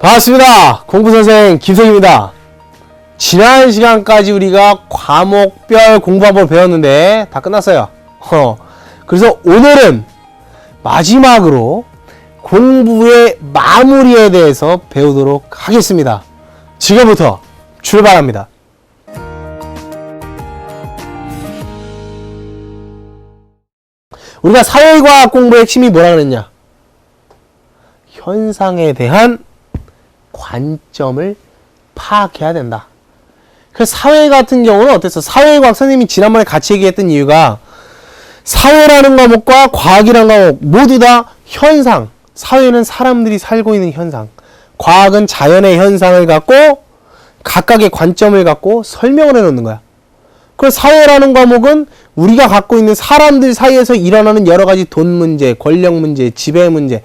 반갑습니다. 공부선생 김성입니다. 지난 시간까지 우리가 과목별 공부 한번 배웠는데 다 끝났어요. 그래서 오늘은 마지막으로 공부의 마무리에 대해서 배우도록 하겠습니다. 지금부터 출발합니다. 우리가 사회과학 공부의 핵심이 뭐라 그랬냐? 현상에 대한 관점을 파악해야 된다. 그래서 사회 같은 경우는 어땠어? 사회과학 선생님이 지난번에 같이 얘기했던 이유가 사회라는 과목과 과학이라는 과목 모두 다 현상. 사회는 사람들이 살고 있는 현상. 과학은 자연의 현상을 갖고 각각의 관점을 갖고 설명을 해놓는 거야. 그래서 사회라는 과목은 우리가 갖고 있는 사람들 사이에서 일어나는 여러 가지 돈 문제, 권력 문제, 지배 문제,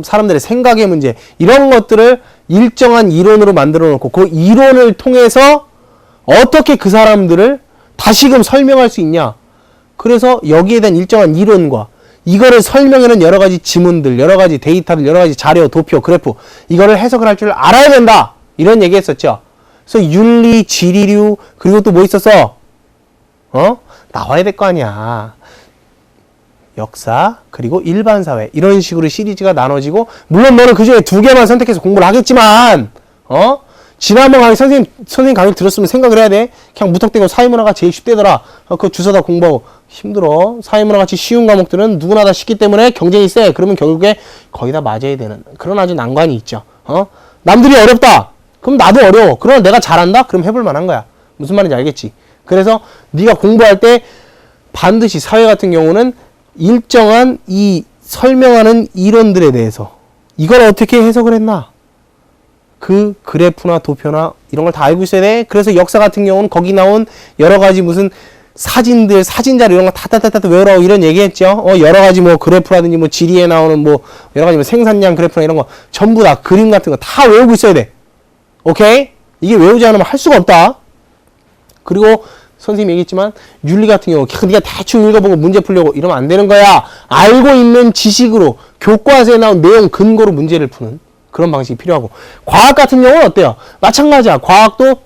사람들의 생각의 문제, 이런 것들을 일정한 이론으로 만들어 놓고 그 이론을 통해서 어떻게 그 사람들을 다시금 설명할 수 있냐. 그래서 여기에 대한 일정한 이론과 이거를 설명하는 여러 가지 지문들, 여러 가지 데이터들, 여러 가지 자료, 도표, 그래프, 이거를 해석을 할 줄 알아야 된다. 이런 얘기 했었죠. 그래서 윤리, 지리류, 그리고 또 뭐 있었어? 나와야 될 거 아니야. 역사, 그리고 일반 사회, 이런 식으로 시리즈가 나눠지고, 물론 너는 그 중에 두 개만 선택해서 공부를 하겠지만, 지난번 강의 선생님 강의 들었으면 생각을 해야 돼. 그냥 무턱대고 사회문화가 제일 쉽대더라. 그거 주워다 공부하고 힘들어. 사회문화 같이 쉬운 과목들은 누구나 다 쉽기 때문에 경쟁이 세. 그러면 결국에 거의 다 맞아야 되는 그런 아주 난관이 있죠. 남들이 어렵다. 그럼 나도 어려워. 그러나 내가 잘한다? 그럼 해볼 만한 거야. 무슨 말인지 알겠지? 그래서 네가 공부할 때 반드시 사회 같은 경우는 일정한 이 설명하는 이론들에 대해서 이걸 어떻게 해석을 했나? 그 그래프나 도표나 이런 걸 다 알고 있어야 돼. 그래서 역사 같은 경우는 거기 나온 여러 가지 무슨 사진들, 사진자료 이런 거 다다다다 외우라고 이런 얘기했죠. 여러 가지 뭐 그래프라든지 뭐 지리에 나오는 뭐 여러 가지 뭐 생산량 그래프나 이런 거 전부 다 그림 같은 거 다 외우고 있어야 돼. 오케이? 이게 외우지 않으면 할 수가 없다. 그리고 선생님이 얘기했지만 윤리 같은 경우 네가 대충 읽어보고 문제 풀려고 이러면 안 되는 거야. 알고 있는 지식으로 교과서에 나온 내용 근거로 문제를 푸는 그런 방식이 필요하고, 과학 같은 경우는 어때요? 마찬가지야. 과학도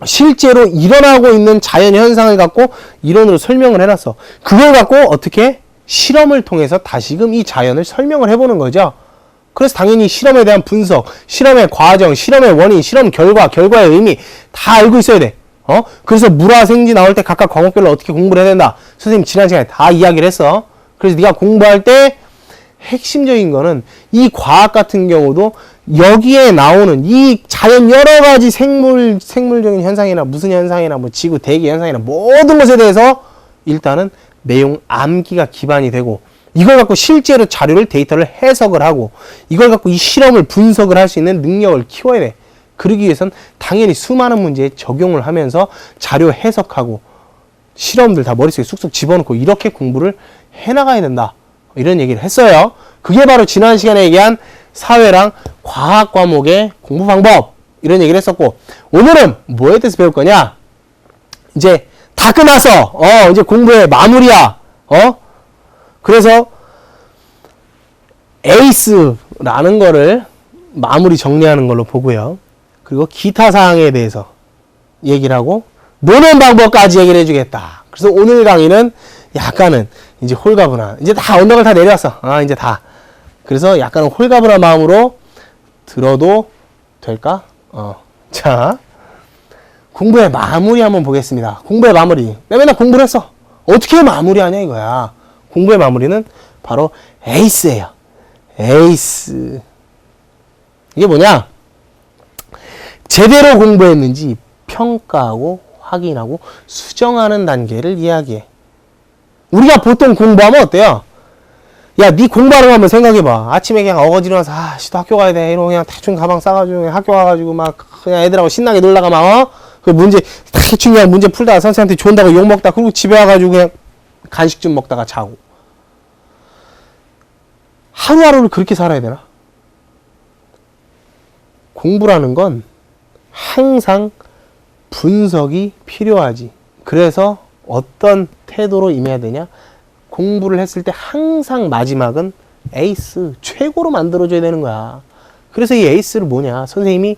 실제로 일어나고 있는 자연 현상을 갖고 이론으로 설명을 해놨어. 그걸 갖고 어떻게 실험을 통해서 다시금 이 자연을 설명을 해보는 거죠. 그래서 당연히 실험에 대한 분석, 실험의 과정, 실험의 원인, 실험 결과, 결과의 의미 다 알고 있어야 돼. 그래서 물화생지 나올 때 각각 과목별로 어떻게 공부를 해야 된다. 선생님 지난 시간에 다 이야기를 했어. 그래서 네가 공부할 때 핵심적인 거는 이 과학 같은 경우도 여기에 나오는 이 자연 여러 가지 생물적인 현상이나 무슨 현상이나 뭐 지구 대기 현상이나 모든 것에 대해서 일단은 내용 암기가 기반이 되고, 이걸 갖고 실제로 자료를 데이터를 해석을 하고 이걸 갖고 이 실험을 분석을 할 수 있는 능력을 키워야 돼. 그러기 위해선 당연히 수많은 문제에 적용을 하면서 자료 해석하고 실험들 다 머릿속에 쑥쑥 집어넣고 이렇게 공부를 해나가야 된다. 이런 얘기를 했어요. 그게 바로 지난 시간에 얘기한 사회랑 과학 과목의 공부 방법, 이런 얘기를 했었고, 오늘은 뭐에 대해서 배울 거냐? 이제 다 끝났어. 이제 공부의 마무리야. 그래서 에이스라는 거를 마무리 정리하는 걸로 보고요. 그리고 기타 사항에 대해서 얘기를 하고 노는 방법까지 얘기를 해주겠다. 그래서 오늘 강의는 약간은 이제 홀가분한, 이제 다 언덕을 다 내려왔어. 이제 다. 그래서 약간은 홀가분한 마음으로 들어도 될까? 자, 공부의 마무리 한번 보겠습니다. 공부의 마무리. 내가 맨날 공부를 했어. 어떻게 마무리하냐 이거야. 공부의 마무리는 바로 에이스예요. 에이스. 이게 뭐냐? 제대로 공부했는지 평가하고 확인하고 수정하는 단계를 이야기해. 우리가 보통 공부하면 어때요? 야, 네 공부하는 거 한번 생각해봐. 아침에 그냥 어거지 일어나서 또 학교 가야 돼 이러고 그냥 대충 가방 싸가지고 그냥 학교 가가지고 막 그냥 애들하고 신나게 놀다가 막 그 문제 대충 그냥 문제 풀다가 선생님한테 존다고 욕 먹다 그리고 집에 와가지고 그냥 간식 좀 먹다가 자고. 하루하루를 그렇게 살아야 되나? 공부라는 건 항상 분석이 필요하지. 그래서 어떤 태도로 임해야 되냐? 공부를 했을 때 항상 마지막은 에이스, 최고로 만들어줘야 되는 거야. 그래서 이 에이스를 뭐냐? 선생님이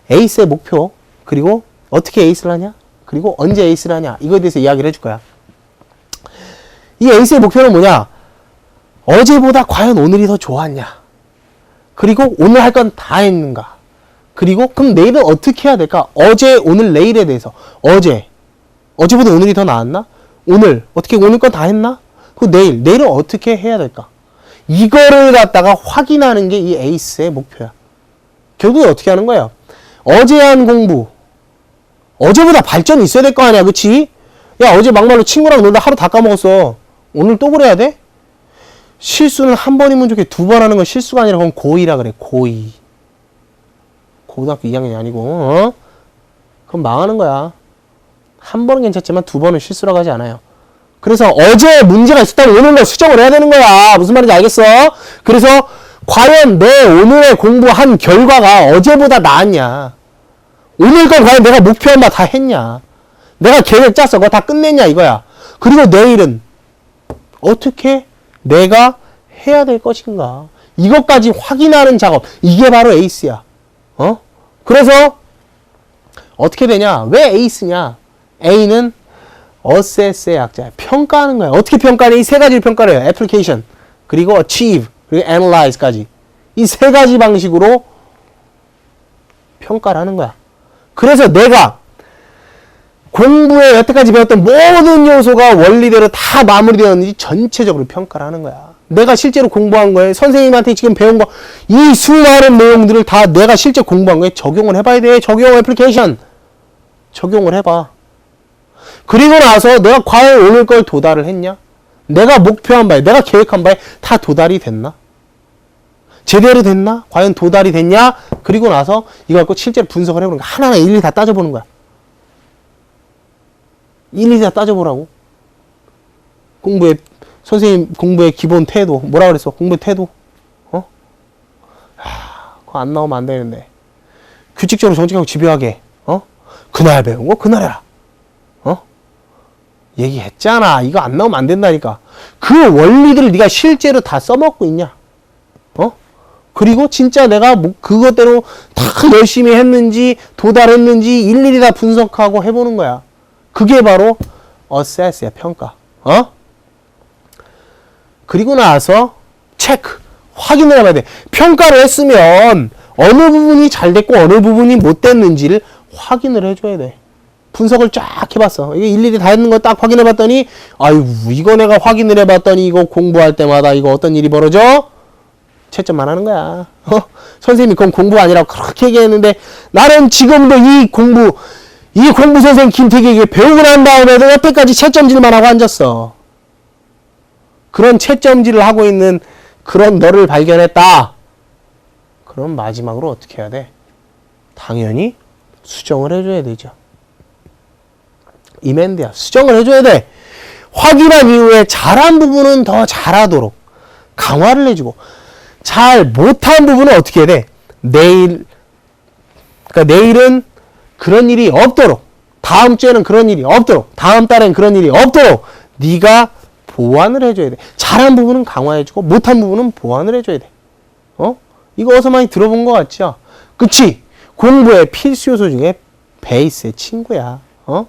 에이스의 목표, 그리고 어떻게 에이스를 하냐? 그리고 언제 에이스를 하냐? 이거에 대해서 이야기를 해줄 거야. 이 에이스의 목표는 뭐냐? 어제보다 과연 오늘이 더 좋았냐? 그리고 오늘 할 건 다 했는가? 그리고 그럼 내일은 어떻게 해야 될까? 어제, 오늘, 내일에 대해서. 어제보다 오늘이 더 나았나? 오늘, 어떻게 오늘 건 다 했나? 그리고 내일은 어떻게 해야 될까? 이거를 갖다가 확인하는 게 이 에이스의 목표야. 결국에 어떻게 하는 거야? 어제 한 공부, 어제보다 발전이 있어야 될 거 아니야, 그치? 야, 어제 막말로 친구랑 놀다 하루 다 까먹었어. 오늘 또 그래야 돼? 실수는 한 번이면 좋게 두 번 하는 건 실수가 아니라 그건 고의라 그래, 고의. 고등학교 2학년이 아니고, 어? 그럼 망하는 거야. 한 번은 괜찮지만 두 번은 실수라고 하지 않아요. 그래서 어제 문제가 있었다면 오늘로 수정을 해야 되는 거야. 무슨 말인지 알겠어? 그래서 과연 내 오늘의 공부한 결과가 어제보다 나았냐? 오늘 건 과연 내가 목표한 바 다 했냐? 내가 계획 짰어. 그거 다 끝냈냐? 이거야. 그리고 내일은 어떻게 내가 해야 될 것인가? 이것까지 확인하는 작업. 이게 바로 에이스야. 어? 그래서 어떻게 되냐? 왜 에이스냐? A는 assess의 약자야. 평가하는 거야. 어떻게 평가하냐? 이 세 가지를 평가를 해요. application, 그리고 achieve, 그리고 analyze까지. 이 세 가지 방식으로 평가를 하는 거야. 그래서 내가 공부에 여태까지 배웠던 모든 요소가 원리대로 다 마무리되었는지 전체적으로 평가를 하는 거야. 내가 실제로 공부한 거에 선생님한테 지금 배운 거 이 수많은 내용들을 다 내가 실제 공부한 거에 적용을 해봐야 돼. 적용 애플리케이션. 적용을 해봐. 그리고 나서 내가 과연 오늘 걸 도달을 했냐? 내가 목표한 바에, 내가 계획한 바에 다 도달이 됐나? 제대로 됐나? 과연 도달이 됐냐? 그리고 나서 이거 갖고 실제로 분석을 해보는 거야. 하나하나 일일이 다 따져보는 거야. 일일이 다 따져보라고. 선생님 공부의 기본 태도. 뭐라 그랬어? 공부의 태도. 어? 그거 안 나오면 안 되는데. 규칙적으로 정직하고 집요하게. 어? 그날 배운 거 그날 해라. 어? 얘기했잖아. 이거 안 나오면 안 된다니까. 그 원리들을 네가 실제로 다 써먹고 있냐? 어? 그리고 진짜 내가 뭐 그것대로 다 열심히 했는지 도달했는지 일일이 다 분석하고 해보는 거야. 그게 바로 assess야. 평가. 어? 그리고 나서 체크. 확인을 해봐야 돼. 평가를 했으면 어느 부분이 잘 됐고 어느 부분이 못 됐는지를 확인을 해줘야 돼. 분석을 쫙 해봤어. 이게 일일이 다 했는 거 딱 확인해봤더니 아유 이거 내가 확인을 해봤더니 이거 공부할 때마다 이거 어떤 일이 벌어져? 채점만 하는 거야. 선생님이 그건 공부가 아니라고 그렇게 얘기했는데 나는 지금도 이 공부 선생 김태기에게 배우고 난 다음에도 여태까지 채점질만 하고 앉았어. 그런 채점질을 하고 있는 그런 너를 발견했다. 그럼 마지막으로 어떻게 해야 돼? 당연히 수정을 해줘야 되죠. 이멘드야. 수정을 해줘야 돼. 확인한 이후에 잘한 부분은 더 잘하도록 강화를 해주고 잘 못한 부분은 어떻게 해야 돼? 그러니까 내일은 그런 일이 없도록, 다음 주에는 그런 일이 없도록, 다음 달엔 그런 일이 없도록 네가 보완을 해줘야 돼. 잘한 부분은 강화해주고 못한 부분은 보완을 해줘야 돼. 어? 이거 어디서 많이 들어본 것 같죠? 그치? 공부의 필수 요소 중에 베이스의 친구야. 어?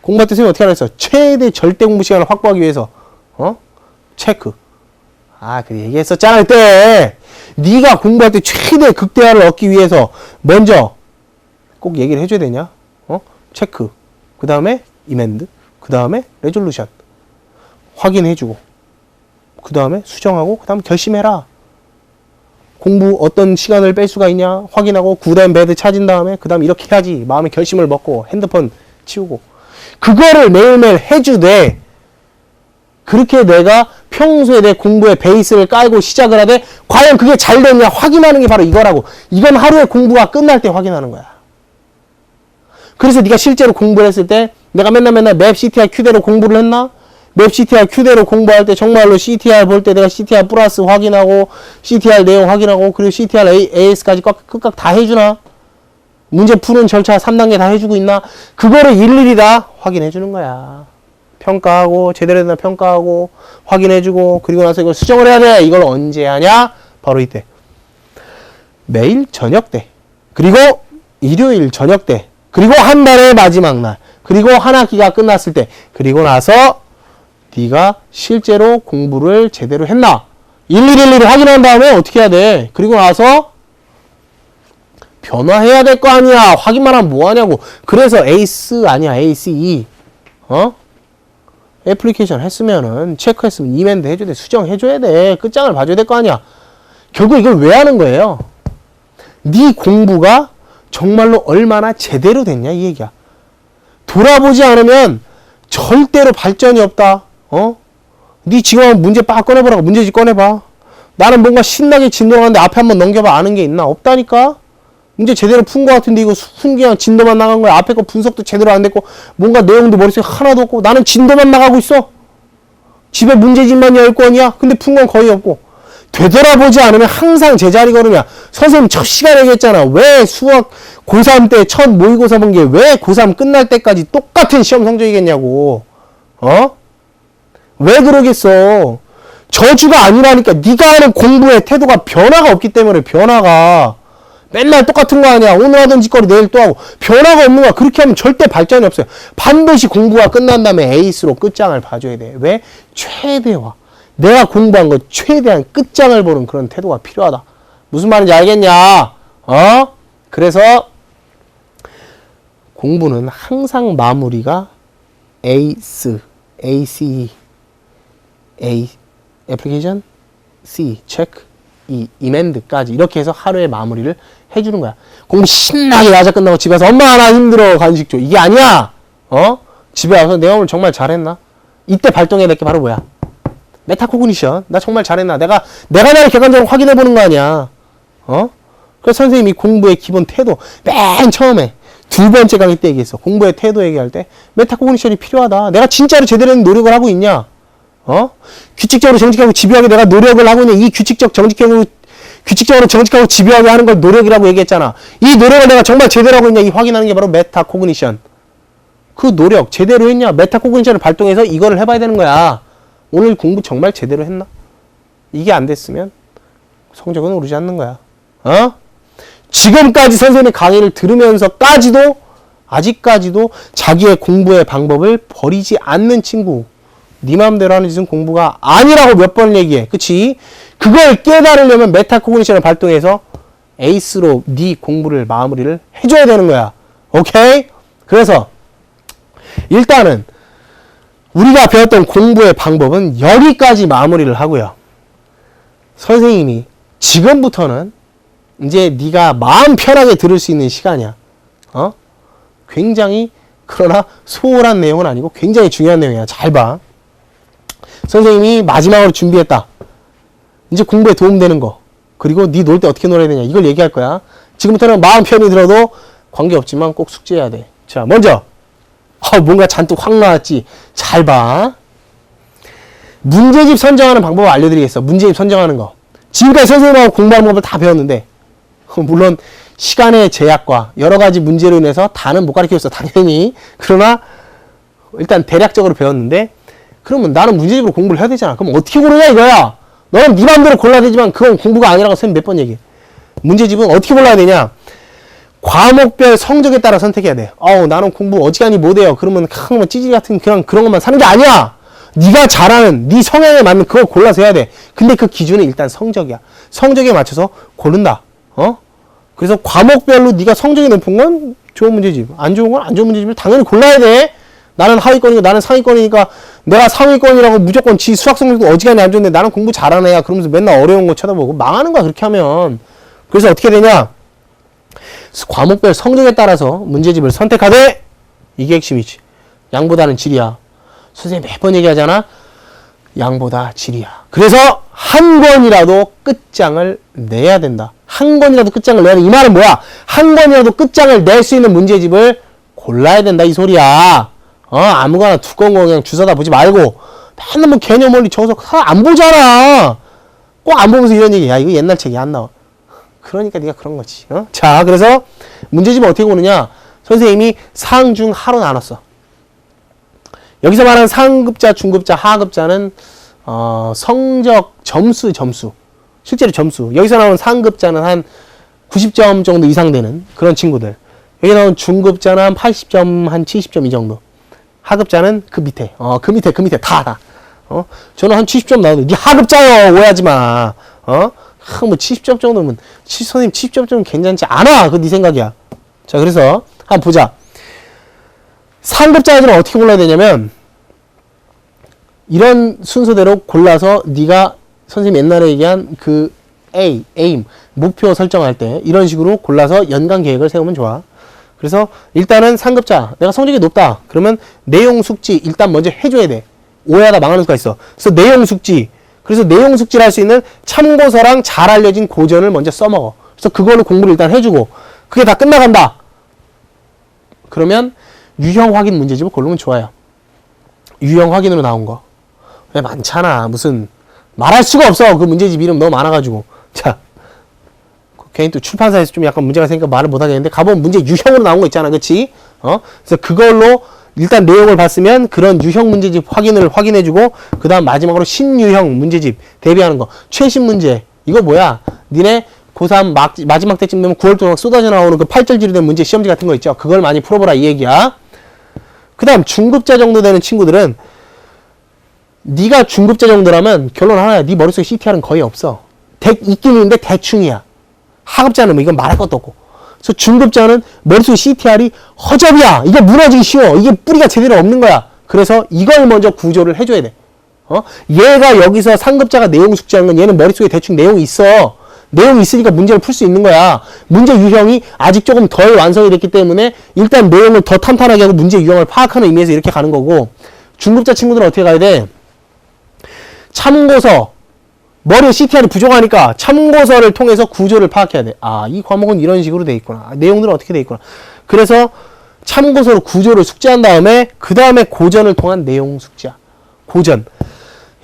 공부할 때 선생님 어떻게 하라 했어? 최대 절대 공부 시간을 확보하기 위해서 체크. 그래 얘기했었잖아 그때. 네가 공부할 때 최대 극대화를 얻기 위해서 먼저 꼭 얘기를 해줘야 되냐? 체크. 그 다음에 이멘드. 그 다음에 레졸루션. 확인해주고. 그 다음에 수정하고. 그 다음에 결심해라. 공부 어떤 시간을 뺄 수가 있냐? 확인하고 굿앤 배드 찾은 다음에 그 다음에 이렇게 해야지. 마음의 결심을 먹고 핸드폰 치우고. 그거를 매일매일 해주되 그렇게 내가 평소에 내 공부의 베이스를 깔고 시작을 하되 과연 그게 잘 됐냐 확인하는 게 바로 이거라고. 이건 하루의 공부가 끝날 때 확인하는 거야. 그래서 네가 실제로 공부를 했을 때 내가 맨날 맵 CTR Q대로 공부를 했나? 맵 CTR Q대로 공부할 때 정말로 CTR 볼 때 내가 CTR 플러스 확인하고 CTR 내용 확인하고 그리고 CTR AS까지 끝각 다 해주나? 문제 푸는 절차 3단계 다 해주고 있나? 그거를 일일이 다 확인해주는 거야. 평가하고 제대로 됐나 평가하고 확인해주고 그리고 나서 이걸 수정을 해야 돼. 이걸 언제 하냐? 바로 이때. 매일 저녁 때, 그리고 일요일 저녁 때, 그리고 한 달의 마지막 날, 그리고 한 학기가 끝났을 때, 그리고 나서 네가 실제로 공부를 제대로 했나? 일일이 확인한 다음에 어떻게 해야 돼? 그리고 나서 변화해야 될 거 아니야. 확인만 하면 뭐 하냐고. 그래서 에이스 아니야. ACE. 애플리케이션 했으면은 체크했으면 이멘트 해줘야 돼. 수정해줘야 돼. 끝장을 봐줘야 될 거 아니야. 결국 이걸 왜 하는 거예요? 네 공부가 정말로 얼마나 제대로 됐냐 이 얘기야. 돌아보지 않으면 절대로 발전이 없다. 네 지금 문제 빡 꺼내보라고. 문제집 꺼내봐. 나는 뭔가 신나게 진도하는데 앞에 한번 넘겨봐. 아는 게 있나? 없다니까? 문제 제대로 푼 거 같은데 이거 순기한 진도만 나간 거야. 앞에 거 분석도 제대로 안 됐고 뭔가 내용도 머릿속에 하나도 없고 나는 진도만 나가고 있어. 집에 문제집만 10건이야. 근데 푼 건 거의 없고. 되돌아보지 않으면 항상 제자리 걸음이야. 선생님 첫 시간에 얘기했잖아. 왜 수학 고3 때 첫 모의고사 본 게 왜 고3 끝날 때까지 똑같은 시험 성적이겠냐고. 왜 그러겠어. 저주가 아니라니까. 네가 하는 공부의 태도가 변화가 없기 때문에. 변화가 맨날 똑같은 거 아니야. 오늘 하던 짓거리 내일 또 하고. 변화가 없는 거야. 그렇게 하면 절대 발전이 없어요. 반드시 공부가 끝난 다음에 에이스로 끝장을 봐줘야 돼. 왜? 최대화. 내가 공부한 거 최대한 끝장을 보는 그런 태도가 필요하다. 무슨 말인지 알겠냐? 그래서 공부는 항상 마무리가 에이스, ACE, A, 애플리케이션, C, 체크, E, 이멘드까지 이렇게 해서 하루의 마무리를 해주는 거야. 공부 신나게 야자 끝나고 집에 와서 엄마 나 힘들어 간식 줘. 이게 아니야. 집에 와서 내가 오늘 정말 잘했나? 이때 발동해야 될 게 바로 뭐야? 메타코그니션. 나 정말 잘했나? 내가 나를 객관적으로 확인해 보는 거 아니야. 그래서 선생님이 공부의 기본 태도 맨 처음에 두 번째 강의 때 얘기했어. 공부의 태도 얘기할 때 메타코그니션이 필요하다. 내가 진짜로 제대로 노력을 하고 있냐? 규칙적으로 정직하고 집요하게 내가 노력을 하고 있냐? 이 규칙적으로 정직하고 집요하게 하는 걸 노력이라고 얘기했잖아. 이 노력을 내가 정말 제대로 하고 있냐? 이 확인하는 게 바로 메타코그니션. 그 노력 제대로 했냐? 메타코그니션을 발동해서 이거를 해봐야 되는 거야. 오늘 공부 정말 제대로 했나? 이게 안 됐으면 성적은 오르지 않는 거야. 지금까지 선생님의 강의를 들으면서까지도 아직까지도 자기의 공부의 방법을 버리지 않는 친구. 네 마음대로 하는 짓은 공부가 아니라고 몇 번 얘기해. 그치? 그걸 깨달으려면 메타코그니션을 발동해서 에이스로 네 공부를 마무리를 해줘야 되는 거야. 오케이? 그래서 일단은 우리가 배웠던 공부의 방법은 여기까지 마무리를 하고요. 선생님이 지금부터는 이제 네가 마음 편하게 들을 수 있는 시간이야. 굉장히 그러나 소홀한 내용은 아니고 굉장히 중요한 내용이야. 잘 봐. 선생님이 마지막으로 준비했다. 이제 공부에 도움되는 거. 그리고 네 놀 때 어떻게 놀아야 되냐. 이걸 얘기할 거야. 지금부터는 마음 편히 들어도 관계없지만 꼭 숙제해야 돼. 자, 먼저 뭔가 잔뜩 확 나왔지. 잘 봐. 문제집 선정하는 방법을 알려드리겠어. 문제집 선정하는 거. 지금까지 선생님하고 공부하는 법을 다 배웠는데 물론 시간의 제약과 여러 가지 문제로 인해서 다는 못 가르치겠어. 당연히. 그러나 일단 대략적으로 배웠는데 그러면 나는 문제집으로 공부를 해야 되잖아. 그럼 어떻게 고르냐 이거야. 너는 네 맘대로 골라야 되지만 그건 공부가 아니라고 선생님 몇 번 얘기해. 문제집은 어떻게 골라야 되냐. 과목별 성적에 따라 선택해야 돼. 나는 공부 어지간히 못해요. 그러면 찌질이 같은 그런 것만 사는 게 아니야. 네가 잘하는 네 성향에 맞는 그걸 골라서 해야 돼. 근데 그 기준은 일단 성적이야. 성적에 맞춰서 고른다. 그래서 과목별로 네가 성적이 높은 건 좋은 문제집, 안 좋은 건 안 좋은 문제집을 당연히 골라야 돼. 나는 하위권이고 나는 상위권이니까 내가 상위권이라고 무조건 지 수학 성적도 어지간히 안 좋은데 나는 공부 잘하는 애야. 그러면서 맨날 어려운 거 쳐다보고 망하는 거야. 그렇게 하면. 그래서 어떻게 되냐. 과목별 성적에 따라서 문제집을 선택하되 이게 핵심이지. 양보다는 질이야. 선생님 매번 얘기하잖아. 양보다 질이야. 그래서 한 권이라도 끝장을 내야 된다. 한 권이라도 끝장을 내야 된다. 이 말은 뭐야? 한 권이라도 끝장을 낼 수 있는 문제집을 골라야 된다. 이 소리야. 아무거나 두꺼운 거 그냥 주워다 보지 말고 맨날 뭐 개념 원리 적어서 안 보잖아. 꼭 안 보면서 이런 얘기. 야 이거 옛날 책이 안 나와. 그러니까 네가 그런 거지. 자, 그래서 문제집은 어떻게 보느냐? 선생님이 상, 중, 하로 나눴어. 여기서 말하는 상급자, 중급자, 하급자는 성적, 점수. 실제로 점수. 여기서 나오는 상급자는 한 90점 정도 이상 되는 그런 친구들. 여기 나온 중급자는 한 80점, 한 70점 이 정도. 하급자는 그 밑에, 그 밑에 다. 저는 한 70점 나오는데, 니 하급자요! 오해하지 마. 뭐 70점 정도면, 선생님 70점 정도면 괜찮지 않아! 그거 니 생각이야. 자, 그래서, 한번 보자. 상급자들은 어떻게 골라야 되냐면, 이런 순서대로 골라서 니가 선생님 옛날에 얘기한 그 aim, 목표 설정할 때 이런 식으로 골라서 연간 계획을 세우면 좋아. 그래서 일단은 상급자, 내가 성적이 높다. 그러면 내용 숙지 일단 먼저 해줘야 돼. 오해하다 망하는 수가 있어. 그래서 내용 숙지. 그래서 내용 숙지를 할 수 있는 참고서랑 잘 알려진 고전을 먼저 써먹어. 그래서 그걸로 공부를 일단 해주고 그게 다 끝나간다. 그러면 유형 확인 문제집을 고르면 좋아요. 유형 확인으로 나온 거. 왜 많잖아. 무슨 말할 수가 없어. 그 문제집 이름 너무 많아가지고. 자, 괜히 또 출판사에서 좀 약간 문제가 생기니까 말을 못 하겠는데 가보면 문제 유형으로 나온 거 있잖아. 그치? 그래서 그걸로 일단 내용을 봤으면 그런 유형 문제집 확인해주고 그 다음 마지막으로 신유형 문제집 대비하는 거. 최신 문제. 이거 뭐야? 니네 고3 마지막 때쯤 되면 9월 동안 쏟아져 나오는 그 8절지로 된 문제 시험지 같은 거 있죠? 그걸 많이 풀어보라 이 얘기야. 그 다음 중급자 정도 되는 친구들은 네가 중급자 정도라면 결론 하나야. 네 머릿속에 CTR은 거의 없어. 있긴 있는데 대충이야. 하급자는 뭐 이건 말할 것도 없고. 그래서 중급자는 머릿속에 CTR이 허접이야. 이게 무너지기 쉬워. 이게 뿌리가 제대로 없는 거야. 그래서 이걸 먼저 구조를 해줘야 돼. 얘가 여기서 상급자가 내용 숙지하는 건 얘는 머릿속에 대충 내용이 있어. 내용이 있으니까 문제를 풀 수 있는 거야. 문제 유형이 아직 조금 덜 완성이 됐기 때문에 일단 내용을 더 탄탄하게 하고 문제 유형을 파악하는 의미에서 이렇게 가는 거고, 중급자 친구들은 어떻게 가야 돼? 참고서. 머리에 CTR이 부족하니까 참고서를 통해서 구조를 파악해야 돼. 아, 이 과목은 이런 식으로 돼 있구나. 내용들은 어떻게 돼 있구나. 그래서 참고서로 구조를 숙지한 다음에 그 다음에 고전을 통한 내용 숙지야. 고전.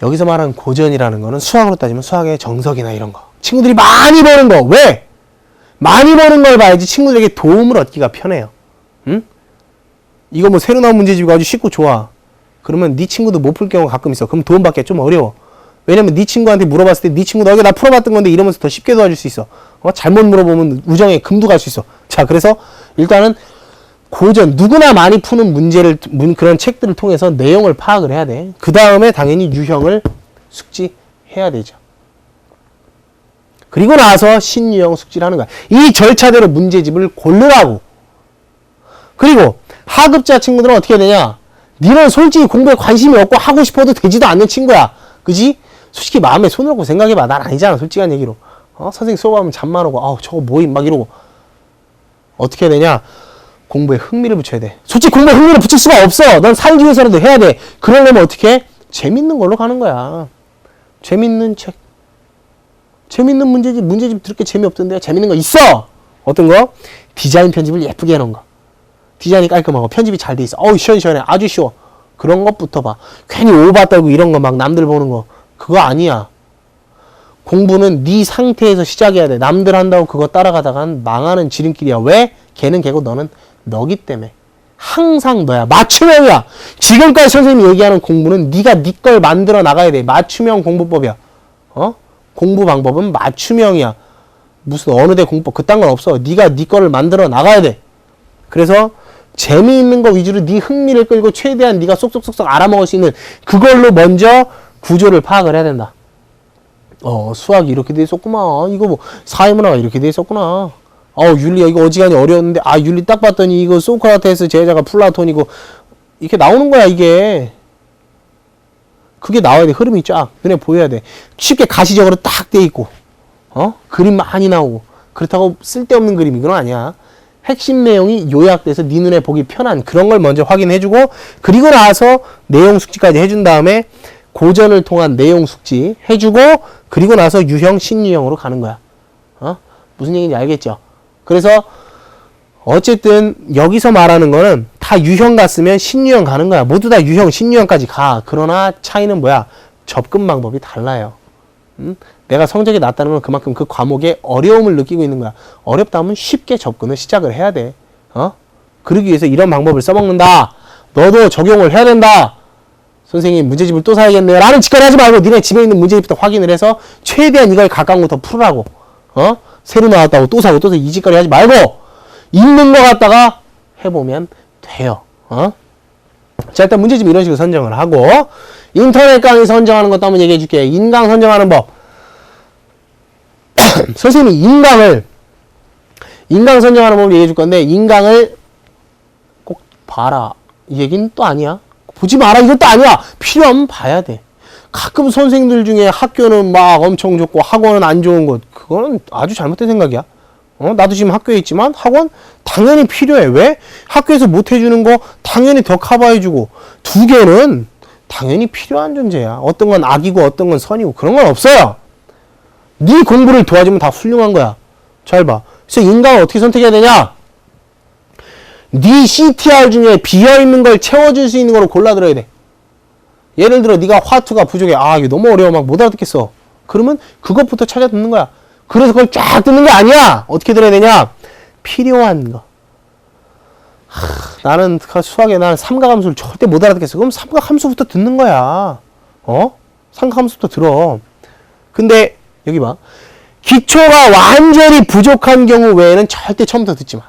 여기서 말하는 고전이라는 거는 수학으로 따지면 수학의 정석이나 이런 거. 친구들이 많이 보는 거. 왜? 많이 보는 걸 봐야지 친구들에게 도움을 얻기가 편해요. 응? 이거 뭐 새로 나온 문제집이 아주 쉽고 좋아. 그러면 네 친구도 못 풀 경우가 가끔 있어. 그럼 도움 받기가 좀 어려워. 왜냐면 네 친구한테 물어봤을 때 네 친구도 나 풀어봤던 건데 이러면서 더 쉽게 도와줄 수 있어. 잘못 물어보면 우정에 금도 갈 수 있어. 자, 그래서 일단은 고전, 누구나 많이 푸는 그런 책들을 통해서 내용을 파악을 해야 돼. 그 다음에 당연히 유형을 숙지해야 되죠. 그리고 나서 신유형 숙지를 하는 거야. 이 절차대로 문제집을 고르라고. 그리고 하급자 친구들은 어떻게 해야 되냐? 니는 솔직히 공부에 관심이 없고 하고 싶어도 되지도 않는 친구야. 그지? 솔직히 마음에 손을 얹고 생각해봐. 난 아니잖아. 솔직한 얘기로. 선생님 수업하면 잠만 오고 아우 저거 뭐임 막 이러고. 어떻게 해야 되냐? 공부에 흥미를 붙여야 돼. 솔직히 공부에 흥미를 붙일 수가 없어. 난 살기 위해서라도 해야 돼. 그러려면 어떻게 해? 재밌는 걸로 가는 거야. 재밌는 책. 재밌는 문제집 들게 재미없던데요? 재밌는 거 있어! 어떤 거? 디자인 편집을 예쁘게 해놓은 거. 디자인이 깔끔하고 편집이 잘 돼 있어. 어우, 시원시원해. 아주 쉬워. 그런 것부터 봐. 괜히 오바 떨고 이런 거 막 남들 보는 거. 그거 아니야. 공부는 네 상태에서 시작해야 돼. 남들 한다고 그거 따라가다간 망하는 지름길이야. 왜? 걔는 걔고 너는 너기 때문에. 항상 너야. 맞춤형이야. 지금까지 선생님이 얘기하는 공부는 네가 네 걸 만들어 나가야 돼. 맞춤형 공부법이야. 공부 방법은 맞춤형이야. 무슨 어느 대 공부법 그딴 건 없어. 네가 네 거를 만들어 나가야 돼. 그래서 재미있는 거 위주로 네 흥미를 끌고 최대한 네가 쏙쏙쏙쏙 알아먹을 수 있는 그걸로 먼저 구조를 파악을 해야 된다. 수학이 이렇게 돼 있었구만. 이거 뭐 사회문화가 이렇게 돼 있었구나. 윤리야 이거 어지간히 어려웠는데 윤리 딱 봤더니 이거 소크라테스 제자가 플라톤이고 이렇게 나오는 거야 이게. 그게 나와야 돼. 흐름이 쫙 눈에 보여야 돼. 쉽게 가시적으로 딱 돼 있고 그림 많이 나오고. 그렇다고 쓸데없는 그림 이건 아니야. 핵심 내용이 요약돼서 네 눈에 보기 편한 그런 걸 먼저 확인해주고, 그리고 나서 내용 숙지까지 해준 다음에 고전을 통한 내용 숙지 해주고, 그리고 나서 유형 신유형으로 가는 거야. 무슨 얘기인지 알겠죠? 그래서 어쨌든 여기서 말하는 거는 다 유형 갔으면 신유형 가는 거야. 모두 다 유형, 신유형까지 가. 그러나 차이는 뭐야? 접근 방법이 달라요. 내가 성적이 낮다는 건 그만큼 그 과목에 어려움을 느끼고 있는 거야. 어렵다 하면 쉽게 접근을 시작을 해야 돼. 그러기 위해서 이런 방법을 써먹는다. 너도 적용을 해야 된다. 선생님 문제집을 또 사야겠네요. 라는 짓거리 하지 말고 니네 집에 있는 문제집부터 확인을 해서 최대한 이걸 가까운 거 더 풀으라고. 새로 나왔다고 또 사고 이 짓거리 하지 말고 있는 거 갖다가 해보면 돼요. 자, 일단 문제집 이런 식으로 선정을 하고 인터넷 강의 선정하는 것도 한번 얘기해 줄게. 인강 선정하는 법. 선생님이 인강 선정하는 법을 얘기해 줄 건데 인강을 꼭 봐라 이 얘기는 또 아니야. 보지 마라 이것도 아니야. 필요하면 봐야 돼. 가끔 선생님들 중에 학교는 막 엄청 좋고 학원은 안 좋은 것, 그거는 아주 잘못된 생각이야. 나도 지금 학교에 있지만 학원 당연히 필요해. 왜? 학교에서 못 해주는 거 당연히 더 커버해주고, 두 개는 당연히 필요한 존재야. 어떤 건 악이고 어떤 건 선이고 그런 건 없어요. 네 공부를 도와주면 다 훌륭한 거야. 잘 봐. 그래서 인강을 어떻게 선택해야 되냐? 네 CTR 중에 비어있는 걸 채워줄 수 있는 걸로 골라 들어야 돼. 예를 들어 네가 화투가 부족해. 아 이거 너무 어려워. 막 못 알아듣겠어. 그러면 그것부터 찾아 듣는 거야. 그래서 그걸 쫙 듣는 게 아니야. 어떻게 들어야 되냐? 필요한 거. 나는 수학에 나는 삼각함수를 절대 못 알아듣겠어. 그럼 삼각함수부터 듣는 거야. 삼각함수부터 들어. 근데 여기 봐. 기초가 완전히 부족한 경우 외에는 절대 처음부터 듣지 마.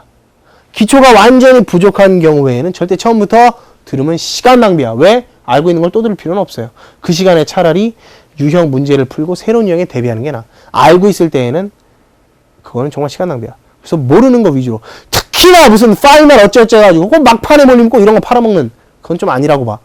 기초가 완전히 부족한 경우 외에는 절대 처음부터 들으면 시간 낭비야. 왜? 알고 있는 걸 또 들을 필요는 없어요. 그 시간에 차라리 유형 문제를 풀고 새로운 유형에 대비하는 게 나아. 알고 있을 때에는 그거는 정말 시간 낭비야. 그래서 모르는 거 위주로. 특히나 무슨 파이널 어쩌어쩌 해가지고 꼭 막판에 몰리면 꼭 이런 거 팔아먹는, 그건 좀 아니라고 봐.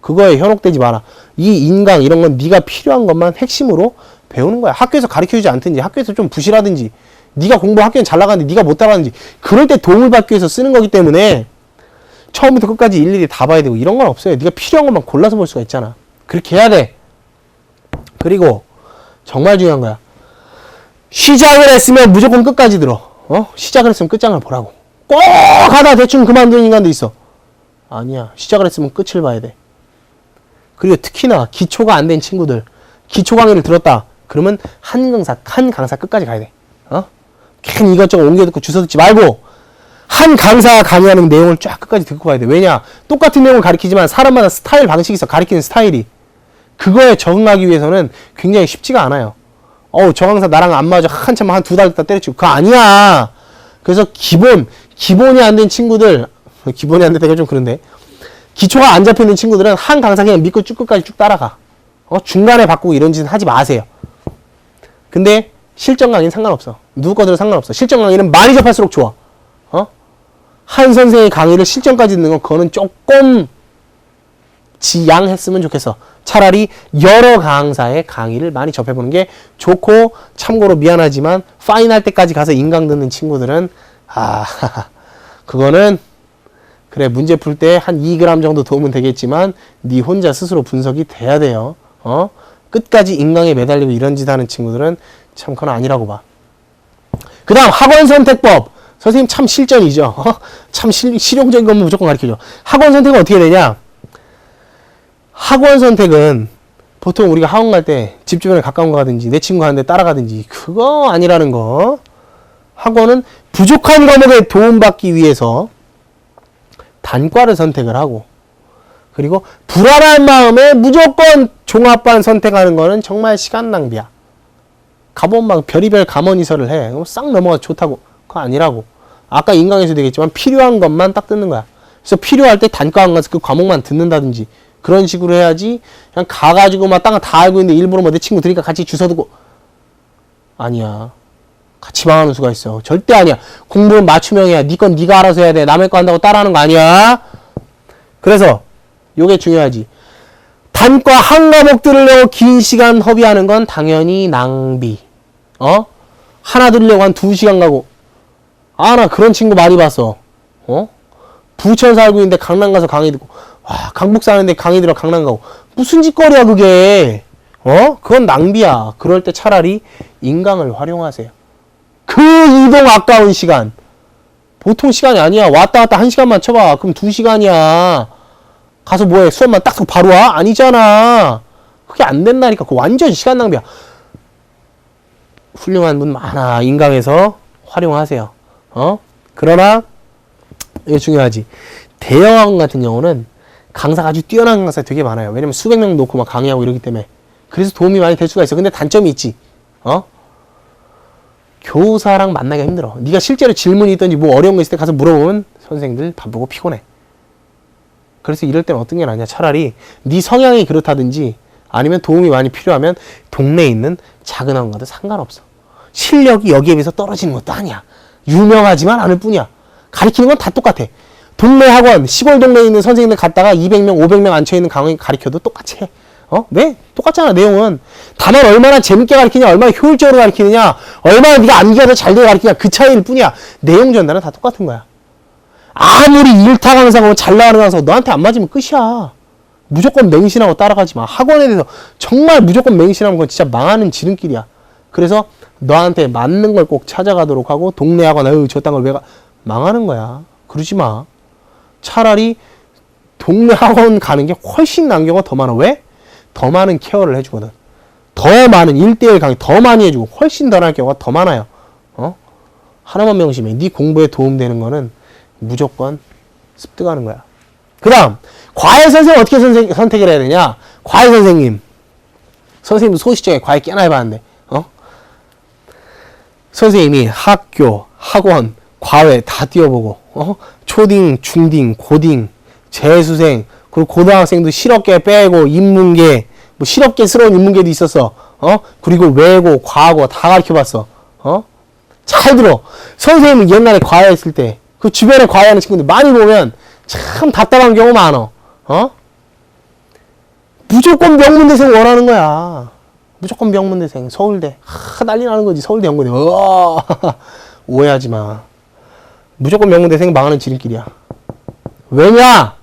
그거에 현혹되지 마라. 이 인강 이런 건 네가 필요한 것만 핵심으로 배우는 거야. 학교에서 가르쳐주지 않든지 학교에서 좀 부실하든지 네가 공부 학교는 잘 나가는데 네가 못 따라가는지 그럴 때 도움을 받기 위해서 쓰는 거기 때문에 처음부터 끝까지 일일이 다 봐야 되고 이런 건 없어요. 네가 필요한 것만 골라서 볼 수가 있잖아. 그렇게 해야 돼. 그리고 정말 중요한 거야. 시작을 했으면 무조건 끝까지 들어. 시작을 했으면 끝장을 보라고. 꼭 하다 대충 그만두는 인간도 있어. 아니야. 시작을 했으면 끝을 봐야 돼. 그리고 특히나 기초가 안 된 친구들, 기초 강의를 들었다. 그러면 한 강사 끝까지 가야 돼. 괜히 이것저것 옮겨 듣고 주워 듣지 말고 한 강사가 강의하는 내용을 쫙 끝까지 듣고 가야 돼. 왜냐? 똑같은 내용을 가르치지만 사람마다 스타일, 방식이 있어. 가르치는 스타일이. 그거에 적응하기 위해서는 굉장히 쉽지가 않아요. 저 강사 나랑 안 맞아. 한참 한 2달 듣다 때려치고. 그거 아니야. 그래서 기본이 안 된 친구들, 기본이 안 됐다가 좀 그런데, 기초가 안 잡혀있는 친구들은 한 강사 그냥 믿고 쭉 끝까지 쭉 따라가. 중간에 바꾸고 이런 짓은 하지 마세요. 근데 실전 강의는 상관없어. 누구 거들은 상관없어. 실전 강의는 많이 접할수록 좋아. 한 선생의 강의를 실전까지 듣는 건 그거는 조금 지양했으면 좋겠어. 차라리 여러 강사의 강의를 많이 접해보는 게 좋고, 참고로 미안하지만 파인할 때까지 가서 인강 듣는 친구들은 그거는 그래 문제 풀 때 한 2g 정도 도움은 되겠지만 네 혼자 스스로 분석이 돼야 돼요. 끝까지 인강에 매달리고 이런 짓 하는 친구들은 참 그건 아니라고 봐. 그 다음 학원 선택법. 선생님 참 실전이죠. 참 실용적인 것만 무조건 가르쳐줘. 학원 선택은 어떻게 되냐? 학원 선택은 보통 우리가 학원 갈 때 집 주변에 가까운 거 가든지 내 친구 가는데 따라가든지 그거 아니라는 거. 학원은 부족한 과목에 도움받기 위해서 단과를 선택을 하고, 그리고 불안한 마음에 무조건 종합반 선택하는 거는 정말 시간 낭비야. 가본 막 별의별 감언이설을 해. 그럼 싹 넘어가 좋다고. 그거 아니라고. 아까 인강에서 되겠지만 필요한 것만 딱 듣는 거야. 그래서 필요할 때 단과 안 가서 그 과목만 듣는다든지 그런 식으로 해야지. 그냥 가가지고 막 딴 거 다 알고 있는데 일부러 뭐 내 친구 들으니까 같이 주워 두고. 아니야. 같이 망하는 수가 있어. 절대 아니야. 공부는 맞춤형이야. 네 건 네가 알아서 해야 돼. 남의 거 한다고 따라하는 거 아니야. 그래서 요게 중요하지. 단과 한 과목 들으려고 긴 시간 허비하는 건 당연히 낭비. 하나 들으려고 한 2시간 가고. 나 그런 친구 많이 봤어. 부천 살고 있는데 강남 가서 강의 듣고, 강북 사는데 강의 들어 강남 가고. 무슨 짓거리야 그게. 그건 낭비야. 그럴 때 차라리 인강을 활용하세요. 그 이동 아까운 시간. 보통 시간이 아니야. 왔다 갔다 1시간만 쳐봐. 그럼 2시간이야. 가서 뭐해? 수업만 딱 듣고 바로 와? 아니잖아. 그게 안 된다니까. 그거 완전 시간 낭비야. 훌륭한 분 많아. 인강에서 활용하세요. 그러나 이게 중요하지. 대형학원 같은 경우는 강사가 아주 뛰어난 강사 되게 많아요. 왜냐면 수백 명 놓고 막 강의하고 이러기 때문에. 그래서 도움이 많이 될 수가 있어. 근데 단점이 있지. 교사랑 만나기가 힘들어. 네가 실제로 질문이 있든지 뭐 어려운 거 있을 때 가서 물어보면 선생님들 바쁘고 피곤해. 그래서 이럴 때는 어떤 게 낫냐. 차라리 네 성향이 그렇다든지 아니면 도움이 많이 필요하면 동네에 있는 작은 학원 가도 상관없어. 실력이 여기에 비해서 떨어지는 것도 아니야. 유명하지만 않을 뿐이야. 가르치는 건 다 똑같아. 동네 학원, 시골 동네에 있는 선생님들 갔다가 200명, 500명 앉혀있는 강의 가르쳐도 똑같이 해. 왜? 똑같잖아, 내용은. 다만 얼마나 재밌게 가르치냐, 얼마나 효율적으로 가르치느냐, 얼마나 네가 암기가 더 잘 되게 가르치냐, 그 차이일 뿐이야. 내용 전달은 다 똑같은 거야. 아무리 일타 강사고 잘 나가는 강사고 너한테 안 맞으면 끝이야. 무조건 맹신하고 따라가지 마. 학원에 대해서 정말 무조건 맹신하면 그건 진짜 망하는 지름길이야. 그래서 너한테 맞는 걸 꼭 찾아가도록 하고, 동네 학원, 저딴 걸 왜 가, 망하는 거야. 그러지 마. 차라리 동네 학원 가는 게 훨씬 난 경우가 더 많아. 왜? 더 많은 케어를 해주거든. 더 많은 1대1 강의 더 많이 해주고 훨씬 더 나을 경우가 더 많아요. 하나만 명심해. 네 공부에 도움되는 거는 무조건 습득하는 거야. 그 다음 과외 선생님 어떻게 선택을 해야 되냐. 과외 선생님. 선생님도 소시적에 과외 꽤나 해봤는데 선생님이 학교, 학원, 과외 다 뛰어보고 초딩, 중딩, 고딩, 재수생, 그리고 고등학생도 실업계 빼고 인문계, 뭐 실업계스러운 인문계도 있었어. 그리고 외고, 과거 다 가르쳐봤어. 잘 들어. 선생님은 옛날에 과외했을 때 그 주변에 과외하는 친구들 많이 보면 참 답답한 경우 많아. 무조건 명문대생 원하는 거야. 무조건 명문대생. 서울대. 난리 나는 거지. 서울대, 연고대. 오해하지 마. 무조건 명문대생 망하는 지름길이야. 왜냐?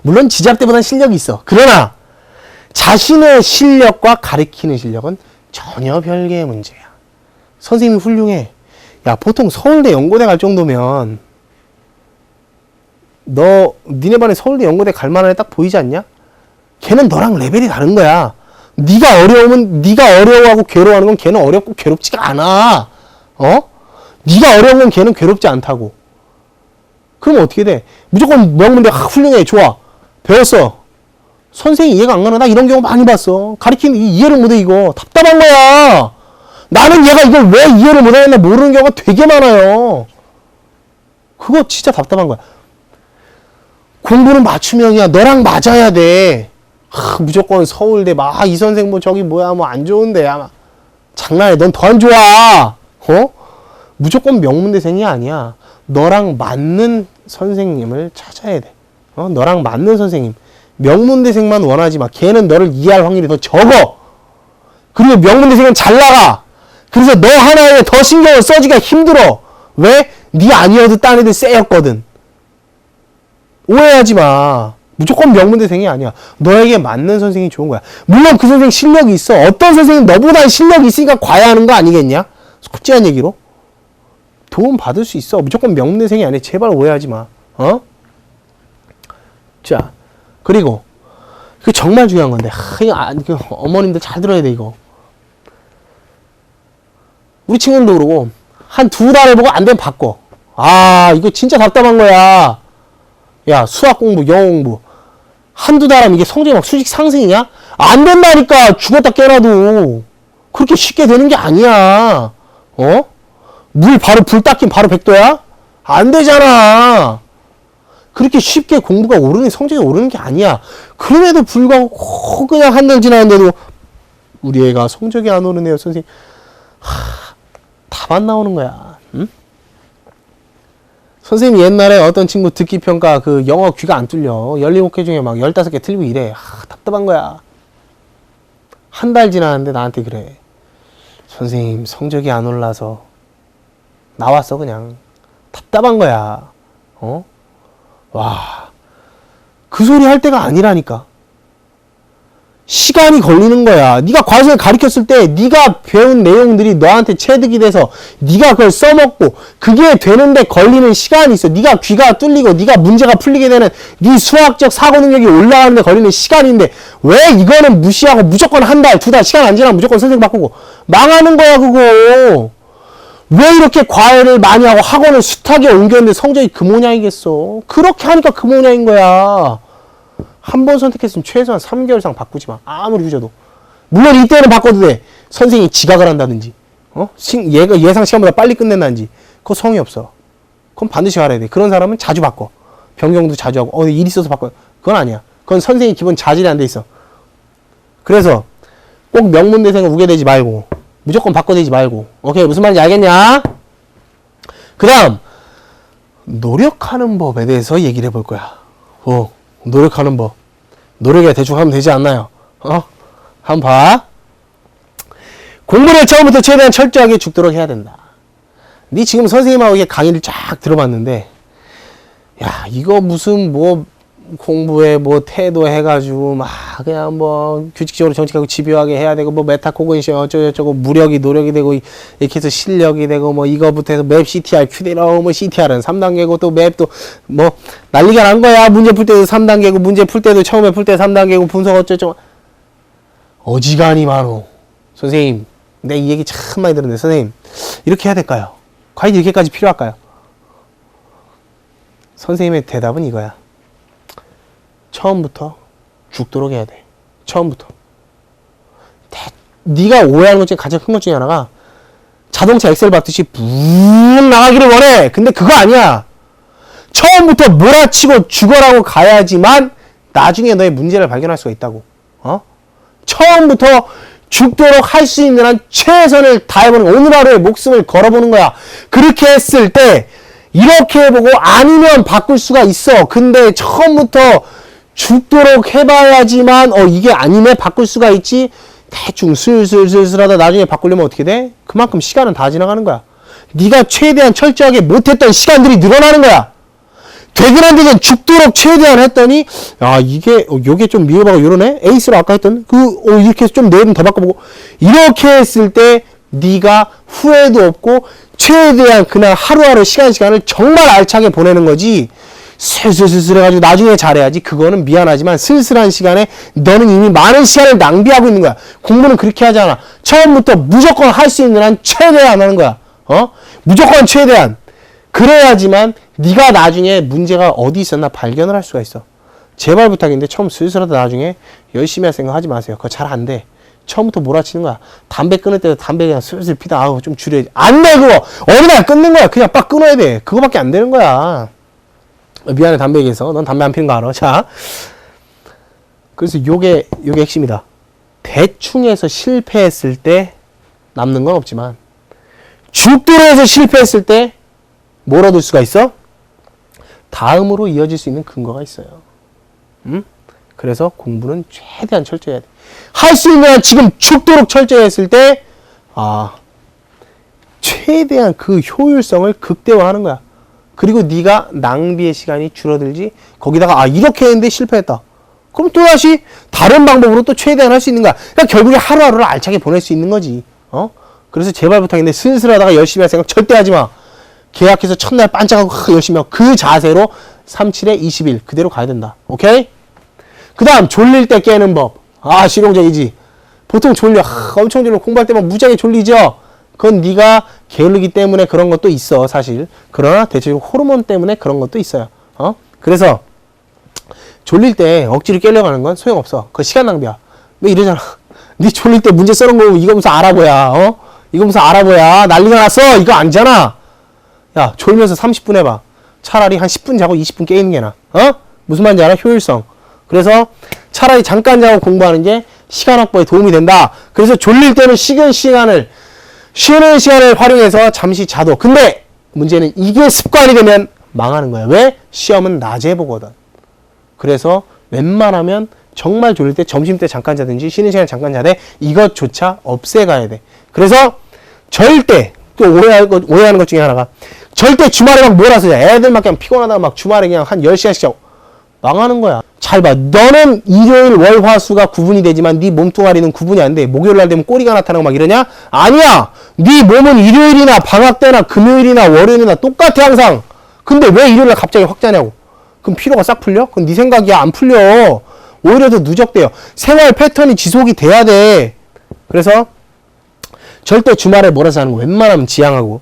물론 지잡대보다는 실력이 있어. 그러나 자신의 실력과 가르치는 실력은 전혀 별개의 문제야. 선생님이 훌륭해. 야, 보통 서울대, 연고대 갈 정도면 니네 반에 서울대, 연고대 갈 만한 애 딱 보이지 않냐? 걔는 너랑 레벨이 다른 거야. 네가 어려우면 네가 어려워하고 괴로워하는 건 걔는 어렵고 괴롭지가 않아. 네가 어려운 건 걔는 괴롭지 않다고. 그럼 어떻게 돼? 무조건 명문대 훌륭해. 좋아. 배웠어. 선생이 이해가 안 가나? 나 이런 경우 많이 봤어. 가르치는 이해를 못해. 이거 답답한 거야. 나는 얘가 이걸 왜 이해를 못하겠나 모르는 경우가 되게 많아요. 그거 진짜 답답한 거야. 공부는 맞춤형이야. 너랑 맞아야 돼. 무조건 서울대 이 선생 뭐 저기 뭐야 뭐 안 좋은데 아마 장난해. 넌 더 안 좋아. 무조건 명문대생이 아니야. 너랑 맞는 선생님을 찾아야 돼. 너랑 맞는 선생님. 명문대생만 원하지 마. 걔는 너를 이해할 확률이 더 적어. 그리고 명문대생은 잘 나가. 그래서 너 하나에 더 신경을 써주기가 힘들어. 왜? 네 아니어도 딴 애들 쎄였거든. 오해하지 마. 무조건 명문대생이 아니야. 너에게 맞는 선생님이 좋은 거야. 물론 그 선생 실력이 있어. 어떤 선생님 너보다 실력이 있으니까 과외하는 거 아니겠냐? 솔직한 얘기로. 도움 받을 수 있어. 무조건 명문대생이 아니야. 제발 오해하지 마. 자, 그리고 그 정말 중요한 건데 어머님들 잘 들어야 돼 이거. 우리 친구들도 그러고 한 2달을 보고 안 되면 바꿔. 이거 진짜 답답한 거야. 야, 수학 공부, 영어 공부 한두 달 하면 이게 성적이 막 수직 상승이냐? 안 된다니까. 죽었다 깨라도. 그렇게 쉽게 되는 게 아니야. 물 바로 불 닦긴 바로 100도야? 안 되잖아. 그렇게 쉽게 공부가 오르는, 성적이 오르는 게 아니야. 그럼에도 불구하고 그냥 한 달 지났는데도 우리 애가 성적이 안 오르네요, 선생님. 답 안 나오는 거야. 응? 선생님이 옛날에 어떤 친구 듣기평가 그 영어 귀가 안 뚫려. 17개 중에 막 15개 틀리고 이래. 답답한 거야. 한 달 지났는데 나한테 그래. 선생님 성적이 안 올라서 나왔어 그냥. 답답한 거야. 와, 그 소리 할 때가 아니라니까. 시간이 걸리는 거야. 네가 과정을 가르쳤을 때 네가 배운 내용들이 너한테 체득이 돼서 네가 그걸 써먹고 그게 되는데 걸리는 시간이 있어. 네가 귀가 뚫리고 네가 문제가 풀리게 되는 네 수학적 사고 능력이 올라가는데 걸리는 시간인데 왜 이거는 무시하고 무조건 한 달, 2달 시간 안 지나면 무조건 선생님 바꾸고 망하는 거야 그거. 왜 이렇게 과외를 많이 하고 학원을 숱하게 옮겼는데 성적이 그 모양이겠어. 그렇게 하니까 그 모양인 거야. 한 번 선택했으면 최소한 3개월 이상 바꾸지 마. 아무리 늦어도. 물론 이때는 바꿔도 돼. 선생님이 지각을 한다든지, 얘가 예상 시간보다 빨리 끝낸다든지 그거 성의 없어. 그건 반드시 알아야 돼. 그런 사람은 자주 바꿔. 변경도 자주 하고 일 있어서 바꿔. 그건 아니야. 그건 선생님 기본 자질이 안 돼 있어. 그래서 꼭 명문대생을 우게되지 말고 무조건 바꿔대지 말고. 오케이, 무슨 말인지 알겠냐? 그 다음 노력하는 법에 대해서 얘기를 해볼 거야. 노력하는 법. 노력에 대충 하면 되지 않나요? 한번 봐. 공부를 처음부터 최대한 철저하게 죽도록 해야 된다. 니 지금 선생님하고 이게 강의를 쫙 들어봤는데, 야, 이거 무슨 공부에 태도 해가지고 그냥 규칙적으로 정직하고 집요하게 해야 되고 메타코그니션 어쩌고저쩌고 무력이 노력이 되고 이렇게 해서 실력이 되고 이거부터 해서 맵 CTR 큐대로 CTR은 3단계고 또 맵도 난리가 난 거야. 문제 풀 때도 3단계고 문제 풀 때도 처음에 풀 때 3단계고 분석 어쩌고저쩌고 어지간히 많어. 선생님, 내가 이 얘기 참 많이 들었는데 선생님 이렇게 해야 될까요? 과연 이렇게까지 필요할까요? 선생님의 대답은 이거야. 처음부터 죽도록 해야 돼. 처음부터. 네가 오해하는 것 중에 가장 큰 것 중에 하나가 자동차 엑셀 받듯이 붕 나가기를 원해. 근데 그거 아니야. 처음부터 몰아치고 죽어라고 가야지만 나중에 너의 문제를 발견할 수가 있다고. 처음부터 죽도록 할 수 있는 한 최선을 다해보는 오늘 하루의 목숨을 걸어보는 거야. 그렇게 했을 때 이렇게 해보고 아니면 바꿀 수가 있어. 근데 처음부터 죽도록 해봐야지만 이게 아니면 바꿀 수가 있지. 대충 슬슬 하다 나중에 바꾸려면 어떻게 돼? 그만큼 시간은 다 지나가는 거야. 네가 최대한 철저하게 못했던 시간들이 늘어나는 거야. 되긴 안 되긴 죽도록 최대한 했더니 요게 좀 미흡하고 요러네? 에이스로 아까 했던 이렇게 해서 좀 내일은 더 바꿔보고 이렇게 했을 때 네가 후회도 없고 최대한 그날 하루하루 시간을 정말 알차게 보내는 거지. 슬슬 해가지고 나중에 잘해야지. 그거는 미안하지만 슬슬한 시간에 너는 이미 많은 시간을 낭비하고 있는 거야. 공부는 그렇게 하지 않아. 처음부터 무조건 할 수 있는 한 최대한 하는 거야. 무조건 최대한. 그래야지만 네가 나중에 문제가 어디 있었나 발견을 할 수가 있어. 제발 부탁인데 처음 슬슬하다 나중에 열심히 할 생각 하지 마세요. 그거 잘 안 돼. 처음부터 몰아치는 거야. 담배 끊을 때도 담배 그냥 슬슬 피다 좀 줄여야지. 안 돼 그거. 어느 날 끊는 거야. 그냥 빡 끊어야 돼. 그거밖에 안 되는 거야. 미안해 담배 얘기해서. 넌 담배 안 피는 거 알아. 자, 그래서 요게 핵심이다. 대충해서 실패했을 때 남는 건 없지만 죽도록 해서 실패했을 때 뭘 얻을 수가 있어? 다음으로 이어질 수 있는 근거가 있어요. 그래서 공부는 최대한 철저히 해야 돼. 할 수 있는 한 지금 죽도록 철저히 했을 때 최대한 그 효율성을 극대화하는 거야. 그리고 네가 낭비의 시간이 줄어들지. 거기다가 이렇게 했는데 실패했다. 그럼 또다시 다른 방법으로 또 최대한 할 수 있는 거야. 그러니까 결국에 하루하루를 알차게 보낼 수 있는 거지. 그래서 제발 부탁인데 슬슬하다가 열심히 할 생각 절대 하지 마. 계약해서 첫날 반짝하고 열심히 하고 그 자세로 37에 21 그대로 가야 된다. 오케이? 그 다음 졸릴 때 깨는 법. 실용적이지. 보통 졸려. 엄청 졸려. 공부할 때만 무지하게 졸리죠. 그건 네가 게으르기 때문에 그런 것도 있어 사실. 그러나 대체적으로 호르몬 때문에 그런 것도 있어요. 그래서 졸릴 때 억지로 깨려고 하는 건 소용없어. 그거 시간 낭비야. 왜 이러잖아. 네 졸릴 때 문제 써놓은 거 이거 무슨 알아보야. 이거 무슨 알아보야. 난리가 났어. 이거 아니잖아. 야, 졸면서 30분 해봐. 차라리 한 10분 자고 20분 깨있는 게 나아. 무슨 말인지 알아? 효율성. 그래서 차라리 잠깐 자고 공부하는 게 시간 확보에 도움이 된다. 그래서 졸릴 때는 쉬는 시간을 활용해서 잠시 자도. 근데 문제는 이게 습관이 되면 망하는 거야. 왜? 시험은 낮에 보거든. 그래서 웬만하면 정말 졸릴 때 점심 때 잠깐 자든지 쉬는 시간에 잠깐 자되 이것조차 없애가야 돼. 그래서 절대 또 오해하는 것 중에 하나가 절대 주말에 막 몰아서 자. 애들 막 그냥 피곤하다가 막 주말에 그냥 한 10시간씩 자고 망하는 거야. 잘 봐. 너는 일요일 월화수가 구분이 되지만 네 몸뚱아리는 구분이 안 돼. 목요일 날 되면 꼬리가 나타나고 막 이러냐? 아니야. 네 몸은 일요일이나 방학 때나 금요일이나 월요일이나 똑같아 항상. 근데 왜 일요일 날 갑자기 확 자냐고. 그럼 피로가 싹 풀려? 그건 네 생각이야. 안 풀려. 오히려 더 누적돼요. 생활 패턴이 지속이 돼야 돼. 그래서 절대 주말에 몰아서 하는 거 웬만하면 지양하고.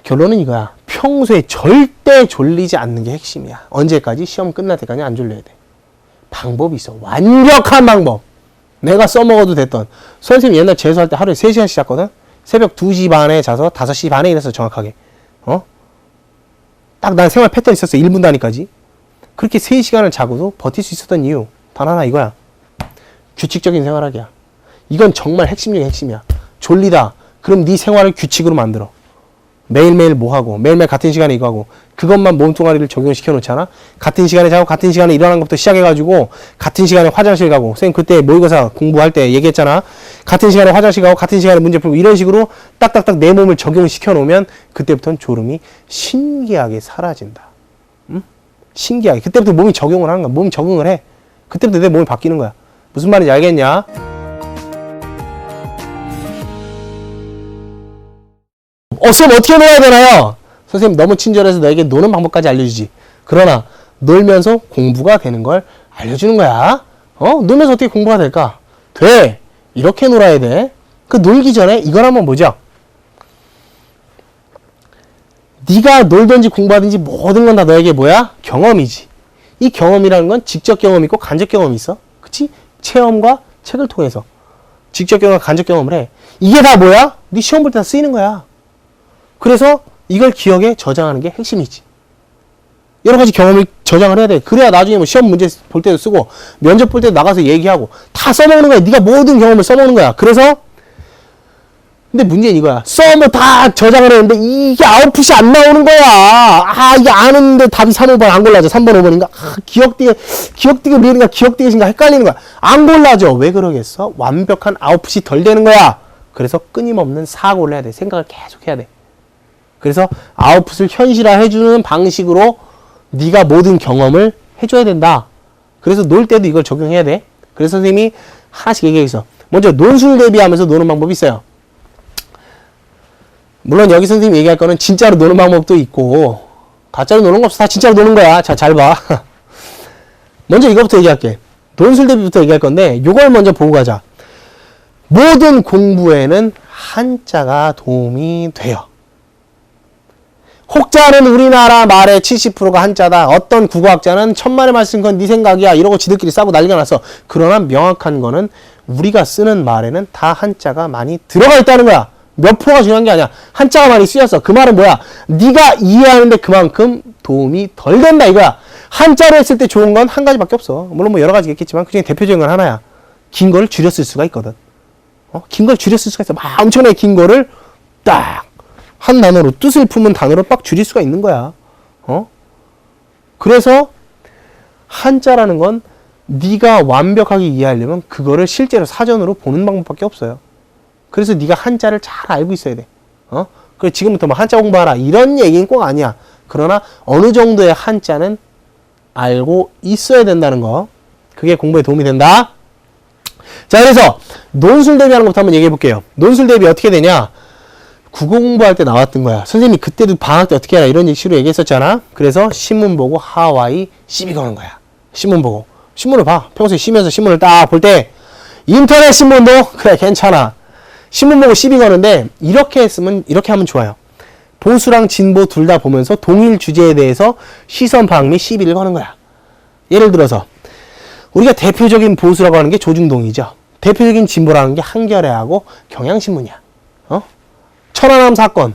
결론은 이거야. 평소에 절대 졸리지 않는 게 핵심이야. 언제까지? 시험 끝날 때까지 안 졸려야 돼. 방법이 있어. 완벽한 방법. 내가 써먹어도 됐던. 선생님이 옛날 재수할 때 하루에 3시간씩 잤거든? 새벽 2시 반에 자서 5시 반에 일어났어, 정확하게. 딱 난 생활 패턴 있었어, 1분 단위까지. 그렇게 3시간을 자고도 버틸 수 있었던 이유 단 하나 이거야. 규칙적인 생활하기야. 이건 정말 핵심 중에 핵심이야. 졸리다. 그럼 네 생활을 규칙으로 만들어. 매일매일 뭐 하고, 매일매일 같은 시간에 이거 하고, 그것만 몸뚱아리를 적용시켜 놓잖아? 같은 시간에 자고, 같은 시간에 일어나는 것부터 시작해가지고, 같은 시간에 화장실 가고, 선생님 그때 모의고사 공부할 때 얘기했잖아? 같은 시간에 화장실 가고, 같은 시간에 문제 풀고, 이런 식으로 딱딱딱 내 몸을 적용시켜 놓으면, 그때부터는 졸음이 신기하게 사라진다. 응? 신기하게. 그때부터 몸이 적용을 하는 거야. 몸이 적응을 해. 그때부터 내 몸이 바뀌는 거야. 무슨 말인지 알겠냐? 쌤 어떻게 놀아야 되나요? 선생님 너무 친절해서 너에게 노는 방법까지 알려주지. 그러나 놀면서 공부가 되는 걸 알려주는 거야. 놀면서 어떻게 공부가 될까? 돼. 이렇게 놀아야 돼. 그 놀기 전에 이걸 한번 보죠. 네가 놀든지 공부하든지 모든 건 다 너에게 뭐야? 경험이지. 이 경험이라는 건 직접 경험이 있고 간접 경험이 있어. 그치? 체험과 책을 통해서 직접 경험과 간접 경험을 해. 이게 다 뭐야? 네 시험 볼 때 다 쓰이는 거야. 그래서 이걸 기억에 저장하는 게 핵심이지. 여러 가지 경험을 저장을 해야 돼. 그래야 나중에 뭐 시험 문제 볼 때도 쓰고 면접 볼 때도 나가서 얘기하고 다 써먹는 거야. 네가 모든 경험을 써먹는 거야. 그래서 근데 문제는 이거야. 써뭐 다 저장을 했는데 이게 아웃풋이 안 나오는 거야. 이게 아는데 답이 3, 5번 안 골라져. 3번, 5번인가? 기억되게 리을인가 기억되게인가 헷갈리는 거야. 안 골라져. 왜 그러겠어? 완벽한 아웃풋이 덜 되는 거야. 그래서 끊임없는 사고를 해야 돼. 생각을 계속 해야 돼. 그래서 아웃풋을 현실화해주는 방식으로 네가 모든 경험을 해줘야 된다. 그래서 놀 때도 이걸 적용해야 돼. 그래서 선생님이 하나씩 얘기했어. 먼저 논술 대비하면서 노는 방법이 있어요. 물론 여기 선생님이 얘기할 거는 진짜로 노는 방법도 있고 가짜로 노는 거 없어. 다 진짜로 노는 거야. 자, 잘 봐. 먼저 이거부터 얘기할게. 논술 대비부터 얘기할 건데 요걸 먼저 보고 가자. 모든 공부에는 한자가 도움이 돼요. 혹자는 우리나라 말의 70%가 한자다. 어떤 국어학자는 천만의 말 쓴 건 네 생각이야. 이러고 지들끼리 싸고 난리가 났어. 그러나 명확한 거는 우리가 쓰는 말에는 다 한자가 많이 들어가 있다는 거야. 몇 프로가 중요한 게 아니야. 한자가 많이 쓰였어. 그 말은 뭐야? 네가 이해하는데 그만큼 도움이 덜 된다 이거야. 한자로 했을 때 좋은 건 한 가지밖에 없어. 물론 뭐 여러 가지 있겠지만 그중에 대표적인 건 하나야. 긴 거를 줄여 쓸 수가 있거든. 긴 걸 줄여 쓸 수가 있어. 막 엄청나게 긴 거를 딱 한 단어로 뜻을 품은 단어로 빡 줄일 수가 있는 거야. 그래서 한자라는 건 네가 완벽하게 이해하려면 그거를 실제로 사전으로 보는 방법밖에 없어요. 그래서 네가 한자를 잘 알고 있어야 돼. 그래서 지금부터 뭐 한자 공부하라 이런 얘기는 꼭 아니야. 그러나 어느 정도의 한자는 알고 있어야 된다는 거. 그게 공부에 도움이 된다. 자, 그래서 논술 대비하는 것부터 한번 얘기해 볼게요. 논술 대비 어떻게 되냐? 국어 공부할 때 나왔던 거야. 선생님이 그때도 방학 때 어떻게 해라 이런 식으로 얘기했었잖아. 그래서 신문 보고 하와이 시비 거는 거야. 신문 보고. 신문을 봐. 평소에 쉬면서 신문을 딱 볼 때 인터넷 신문도 그래 괜찮아. 신문 보고 시비 거는데 이렇게 했으면 이렇게 하면 좋아요. 보수랑 진보 둘 다 보면서 동일 주제에 대해서 시선 파악 및 시비를 거는 거야. 예를 들어서 우리가 대표적인 보수라고 하는 게 조중동이죠. 대표적인 진보라는 게 한겨레하고 경향신문이야. 천안함 사건.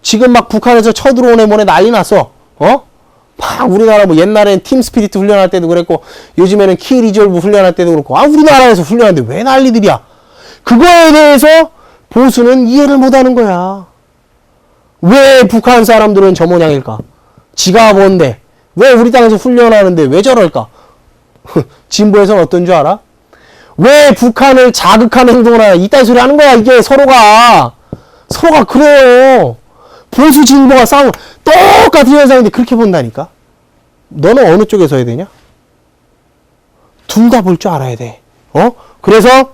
지금 막 북한에서 쳐들어오네 뭐네 난리 났어. 막 우리나라 뭐 옛날엔 팀 스피리트 훈련할 때도 그랬고 요즘에는 키 리졸브 훈련할 때도 그렇고 우리나라에서 훈련하는데 왜 난리들이야. 그거에 대해서 보수는 이해를 못하는 거야. 왜 북한 사람들은 저 모양일까? 지가 뭔데? 왜 우리 땅에서 훈련하는데 왜 저럴까? 진보에서는 어떤 줄 알아? 왜 북한을 자극하는 행동을 하냐? 이딴 소리 하는 거야. 이게 서로가 그래요. 보수 진보가 싸우면 똑같은 현상인데 그렇게 본다니까. 너는 어느 쪽에 서야 되냐? 둘 다 볼 줄 알아야 돼. 그래서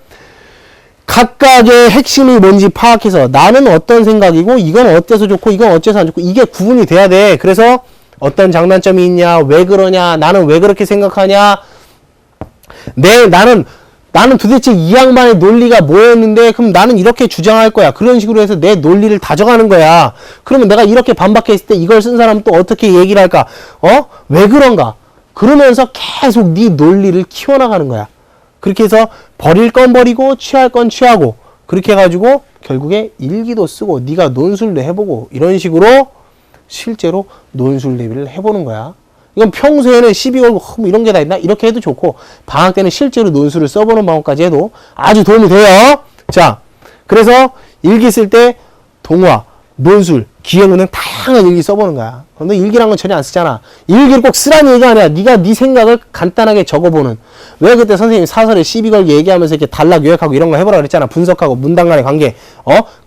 각각의 핵심이 뭔지 파악해서 나는 어떤 생각이고 이건 어때서 좋고 이건 어째서 안 좋고 이게 구분이 돼야 돼. 그래서 어떤 장단점이 있냐, 왜 그러냐, 나는 왜 그렇게 생각하냐, 나는 도대체 이 양반의 논리가 뭐였는데 그럼 나는 이렇게 주장할 거야. 그런 식으로 해서 내 논리를 다져가는 거야. 그러면 내가 이렇게 반박했을 때 이걸 쓴 사람은 또 어떻게 얘기를 할까? 왜 그런가? 그러면서 계속 네 논리를 키워나가는 거야. 그렇게 해서 버릴 건 버리고 취할 건 취하고 그렇게 해가지고 결국에 일기도 쓰고 네가 논술도 해보고 이런 식으로 실제로 논술 대비를 해보는 거야. 이건 평소에는 시비 걸고 뭐 이런 게 다 있나? 이렇게 해도 좋고 방학 때는 실제로 논술을 써보는 방법까지 해도 아주 도움이 돼요. 자, 그래서 일기 쓸 때 동화, 논술, 기행은 다양한 일기 써보는 거야. 너 일기란 건 전혀 안 쓰잖아. 일기를 꼭 쓰라는 얘기가 아니라 네가 네 생각을 간단하게 적어보는. 왜 그때 선생님이 사설에 시비 걸기 얘기하면서 이렇게 단락 요약하고 이런 거 해보라 그랬잖아. 분석하고 문단 간의 관계.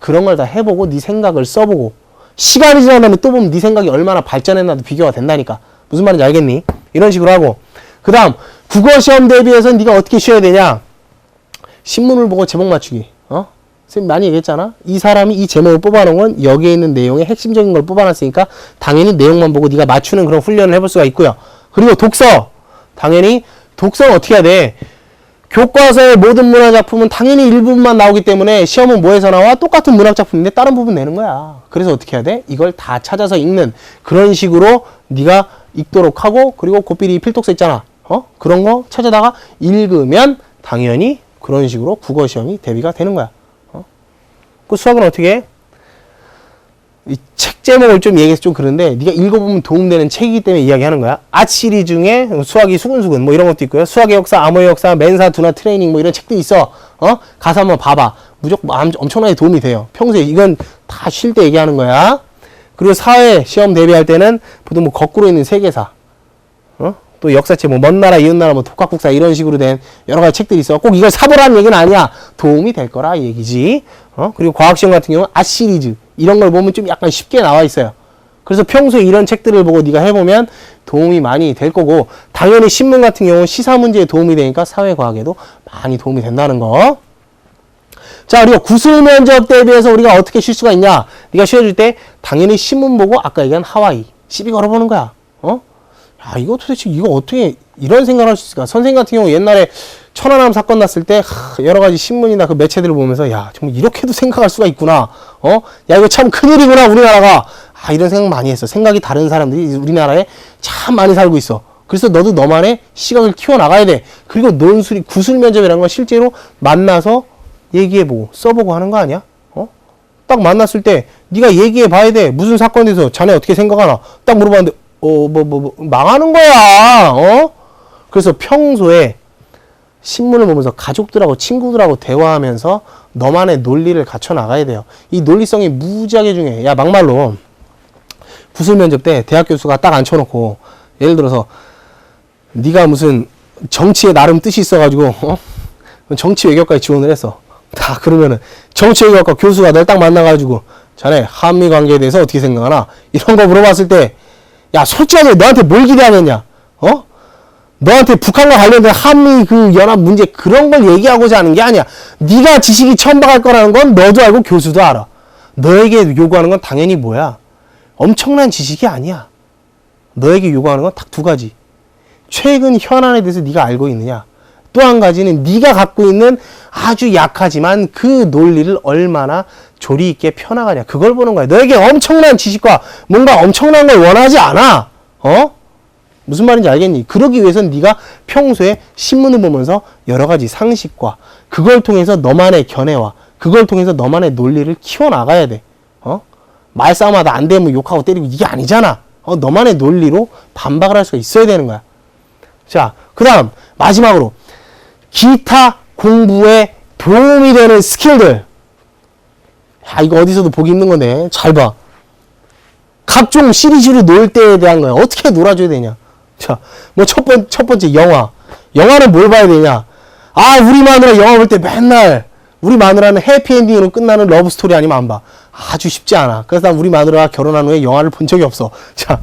그런 걸 다 해보고 네 생각을 써보고 시간이 지난 다음에 또 보면 네 생각이 얼마나 발전했나도 비교가 된다니까. 무슨 말인지 알겠니? 이런 식으로 하고 그 다음 국어시험 대비해서 네가 어떻게 쉬어야 되냐? 신문을 보고 제목 맞추기. 선생님 많이 얘기했잖아. 이 사람이 이 제목을 뽑아놓은 건 여기에 있는 내용의 핵심적인 걸 뽑아놨으니까 당연히 내용만 보고 네가 맞추는 그런 훈련을 해볼 수가 있고요. 그리고 독서. 당연히 독서는 어떻게 해야 돼? 교과서의 모든 문학작품은 당연히 일부분만 나오기 때문에 시험은 뭐에서 나와? 똑같은 문학작품인데 다른 부분 내는 거야. 그래서 어떻게 해야 돼? 이걸 다 찾아서 읽는 그런 식으로 네가 읽도록 하고 그리고 고삐리 필독서 있잖아. 그런 거 찾아다가 읽으면 당연히 그런 식으로 국어시험이 대비가 되는 거야. 그 수학은 어떻게 해? 이 책 제목을 좀 얘기해서 좀 그런데 네가 읽어보면 도움되는 책이기 때문에 이야기하는 거야. 앗 시리즈 중에 수학이 수근수근 뭐 이런 것도 있고요. 수학의 역사, 암호의 역사, 맨사, 두나 트레이닝 뭐 이런 책도 있어. 가서 한번 봐봐. 무조건 엄청나게 도움이 돼요. 평소에 이건 다 쉴 때 얘기하는 거야. 그리고 사회 시험 대비할 때는 보통 뭐 거꾸로 있는 세계사, 또 역사책, 뭐 먼 나라, 이웃 나라, 뭐 독학국사 이런 식으로 된 여러 가지 책들이 있어. 꼭 이걸 사보라는 얘기는 아니야. 도움이 될 거라 이 얘기지. 그리고 과학시험 같은 경우는 앗 시리즈 이런 걸 보면 좀 약간 쉽게 나와 있어요. 그래서 평소에 이런 책들을 보고 네가 해보면 도움이 많이 될 거고 당연히 신문 같은 경우는 시사 문제에 도움이 되니까 사회과학에도 많이 도움이 된다는 거. 자, 그리고 구술 면접 대비해서 우리가 어떻게 쉴 수가 있냐? 네가 쉬어줄 때 당연히 신문 보고 아까 얘기한 하와이 시비 걸어보는 거야. 야, 이거 도대체 이거 어떻게 이런 생각을 할 수 있을까? 선생님 같은 경우 옛날에 천안함 사건 났을 때 여러 가지 신문이나 그 매체들을 보면서 야, 정말 이렇게도 생각할 수가 있구나. 야, 이거 참 큰일이구나, 우리나라가. 이런 생각 많이 했어. 생각이 다른 사람들이 우리나라에 참 많이 살고 있어. 그래서 너도 너만의 시각을 키워나가야 돼. 그리고 논술이 구술 면접이라는 건 실제로 만나서 얘기해보고 써보고 하는 거 아니야? 딱 만났을 때 네가 얘기해 봐야 돼. 무슨 사건에 대해서 자네 어떻게 생각하나? 딱 물어봤는데 망하는 거야. 그래서 평소에 신문을 보면서 가족들하고 친구들하고 대화하면서 너만의 논리를 갖춰 나가야 돼요. 이 논리성이 무지하게 중요해. 야, 막말로 구술 면접 때 대학 교수가 딱 앉혀놓고 예를 들어서 네가 무슨 정치에 나름 뜻이 있어가지고 정치 외교과에 지원을 했어. 다 그러면은 정치 외교과 교수가 널 딱 만나가지고 자네 한미 관계에 대해서 어떻게 생각하나? 이런 거 물어봤을 때 야, 솔직하게 너한테 뭘 기대하느냐? 너한테 북한과 관련된 한미 그 연합 문제 그런 걸 얘기하고자 하는 게 아니야. 네가 지식이 천박할 거라는 건 너도 알고 교수도 알아. 너에게 요구하는 건 당연히 뭐야? 엄청난 지식이 아니야. 너에게 요구하는 건 딱 두 가지. 최근 현안에 대해서 네가 알고 있느냐? 또 한 가지는 네가 갖고 있는 아주 약하지만 그 논리를 얼마나 조리 있게 펴나가냐. 그걸 보는 거야. 너에게 엄청난 지식과 뭔가 엄청난 걸 원하지 않아. 무슨 말인지 알겠니? 그러기 위해서는 네가 평소에 신문을 보면서 여러 가지 상식과 그걸 통해서 너만의 견해와 그걸 통해서 너만의 논리를 키워나가야 돼. 말싸움하다 안 되면 욕하고 때리고 이게 아니잖아. 너만의 논리로 반박을 할 수가 있어야 되는 거야. 자, 그 다음 마지막으로 기타 공부에 도움이 되는 스킬들. 야, 이거 어디서도 보기 힘든 건데 잘 봐. 각종 시리즈로 놀 때에 대한 거야. 어떻게 놀아줘야 되냐. 자, 뭐 첫 번째 영화. 영화는 뭘 봐야 되냐. 우리 마누라 영화 볼 때 맨날 우리 마누라는 해피엔딩으로 끝나는 러브스토리 아니면 안 봐. 아주 쉽지 않아. 그래서 난 우리 마누라가 결혼한 후에 영화를 본 적이 없어. 자,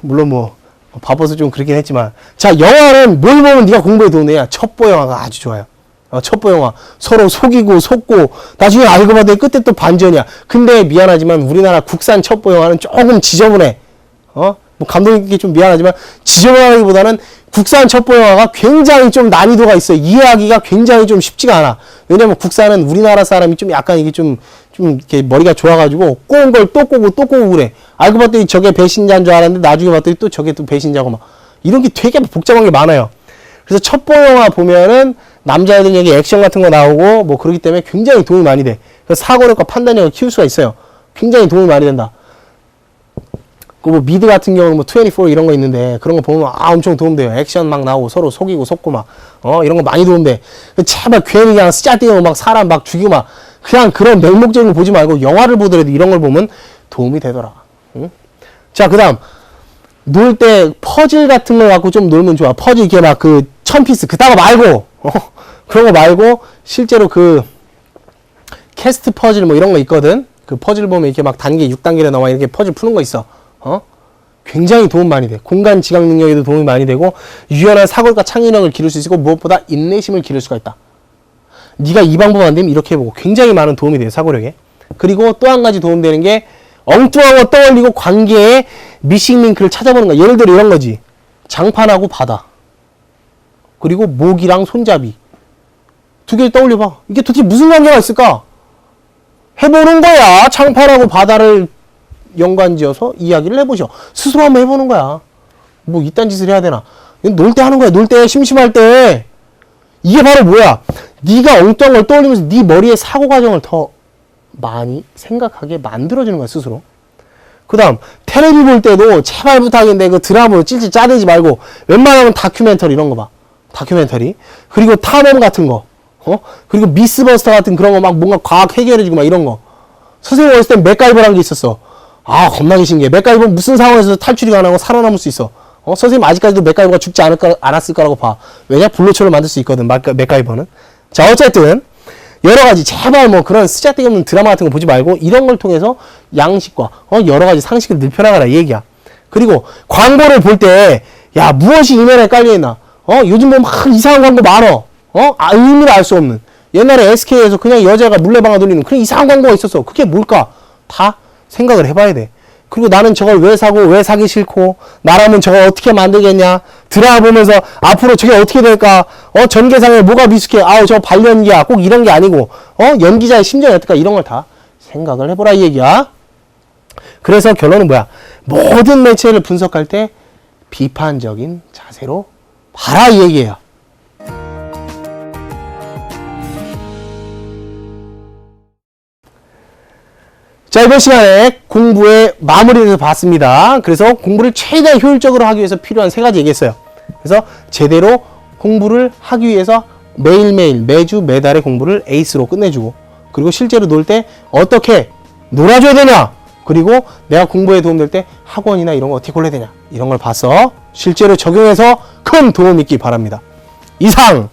물론 뭐 바빠서 좀 그렇긴 했지만 자, 영화는 뭘 보면 네가 공부에 도움이 되냐. 첩보 영화가 아주 좋아요. 첩보 영화 서로 속이고 속고 나중에 알고 봤더니 끝에 또 반전이야. 근데 미안하지만 우리나라 국산 첩보 영화는 조금 지저분해. 뭐 감독님께 좀 미안하지만 지저분하기보다는 국산 첩보 영화가 굉장히 좀 난이도가 있어. 이해하기가 굉장히 좀 쉽지가 않아. 왜냐면 국산은 우리나라 사람이 좀 약간 이게 좀 이렇게 머리가 좋아가지고 꼬은 걸 또 꼬고 또 꼬고 그래. 알고 봤더니 저게 배신자인 줄 알았는데 나중에 봤더니 또 저게 또 배신자고 막 이런 게 되게 복잡한 게 많아요. 그래서 첩보 영화 보면은 남자애들 얘기 액션 같은 거 나오고 뭐 그러기 때문에 굉장히 도움이 많이 돼. 그래서 사고력과 판단력을 키울 수가 있어요. 굉장히 도움이 많이 된다. 그 뭐 미드 같은 경우는 뭐 24 이런 거 있는데 그런 거 보면 엄청 도움돼요. 액션 막 나오고 서로 속이고 속고 막 이런 거 많이 도움돼. 제발 괜히 그냥 쓰잘데기 막 사람 막 죽이고 막 그냥 그런 맹목적인 거 보지 말고 영화를 보더라도 이런 걸 보면 도움이 되더라. 응? 자, 그다음 놀 때 퍼즐 같은 거 갖고 좀 놀면 좋아. 퍼즐 이렇게 막 그 1000피스 그딴 거 말고 그런 거 말고 실제로 그 캐스트 퍼즐 뭐 이런 거 있거든. 그 퍼즐 보면 이렇게 막 단계 6단계로 나와 이렇게 퍼즐 푸는 거 있어. 굉장히 도움 많이 돼. 공간 지각 능력에도 도움이 많이 되고 유연한 사고력과 창의력을 기를 수 있고 무엇보다 인내심을 기를 수가 있다. 네가 이 방법 안 되면 이렇게 해보고 굉장히 많은 도움이 돼요. 사고력에. 그리고 또 한 가지 도움되는 게 엉뚱한 거 떠올리고 관계의 미싱 링크를 찾아보는 거야. 예를 들어 이런 거지. 장판하고 바다. 그리고 목이랑 손잡이. 두 개를 떠올려봐. 이게 도대체 무슨 관계가 있을까? 해보는 거야. 장판하고 바다를 연관지어서 이야기를 해보셔. 스스로 한번 해보는 거야. 뭐 이딴 짓을 해야 되나? 놀 때 하는 거야. 놀 때 심심할 때. 이게 바로 뭐야? 네가 엉뚱한 걸 떠올리면서 네 머리의 사고 과정을 더 많이 생각하게 만들어주는 거야. 스스로. 그 다음 텔레비 볼 때도 제발 부탁인데 그 드라마로 찔찔 짜대지 말고 웬만하면 다큐멘터리 이런 거 봐. 다큐멘터리. 그리고 탐험 같은 거. 그리고 미스버스터 같은 그런 거 막 뭔가 과학 해결해주고 막 이런 거. 선생님 어렸을 땐 맥가이버라는 게 있었어. 겁나게 신기해. 맥가이버 무슨 상황에서 탈출이 가능하고 살아남을 수 있어. 선생님 아직까지도 맥가이버가 죽지 않았을 거라고 봐. 왜냐? 불로초를 만들 수 있거든. 맥가이버는. 자, 어쨌든 여러 가지 제발 뭐 그런 쓰잘데기 없는 드라마 같은 거 보지 말고 이런 걸 통해서 양식과 여러 가지 상식을 늘펴나가라 이 얘기야. 그리고 광고를 볼 때 야 무엇이 이면에 깔려있나. 요즘 뭐 막 이상한 광고 많어. 의미를 알 수 없는. 옛날에 SK에서 그냥 여자가 물레방아 돌리는 그런 이상한 광고가 있었어. 그게 뭘까? 다 생각을 해봐야 돼. 그리고 나는 저걸 왜 사고 왜 사기 싫고 나라면 저걸 어떻게 만들겠냐. 드라마 보면서 앞으로 저게 어떻게 될까. 전개상에 뭐가 미숙해. 저 발연기야. 꼭 이런 게 아니고 연기자의 심정이 어떨까. 이런 걸 다 생각을 해보라 이 얘기야. 그래서 결론은 뭐야? 모든 매체를 분석할 때 비판적인 자세로 봐라 이 얘기예요. 자, 이번 시간에 공부의 마무리에 대해서 봤습니다. 그래서 공부를 최대한 효율적으로 하기 위해서 필요한 3가지 얘기했어요. 그래서 제대로 공부를 하기 위해서 매일매일 매주 매달의 공부를 에이스로 끝내주고 그리고 실제로 놀 때 어떻게 놀아줘야 되냐 그리고 내가 공부에 도움될 때 학원이나 이런 거 어떻게 골라야 되냐 이런 걸 봐서 실제로 적용해서 큰 도움 있기 바랍니다. 이상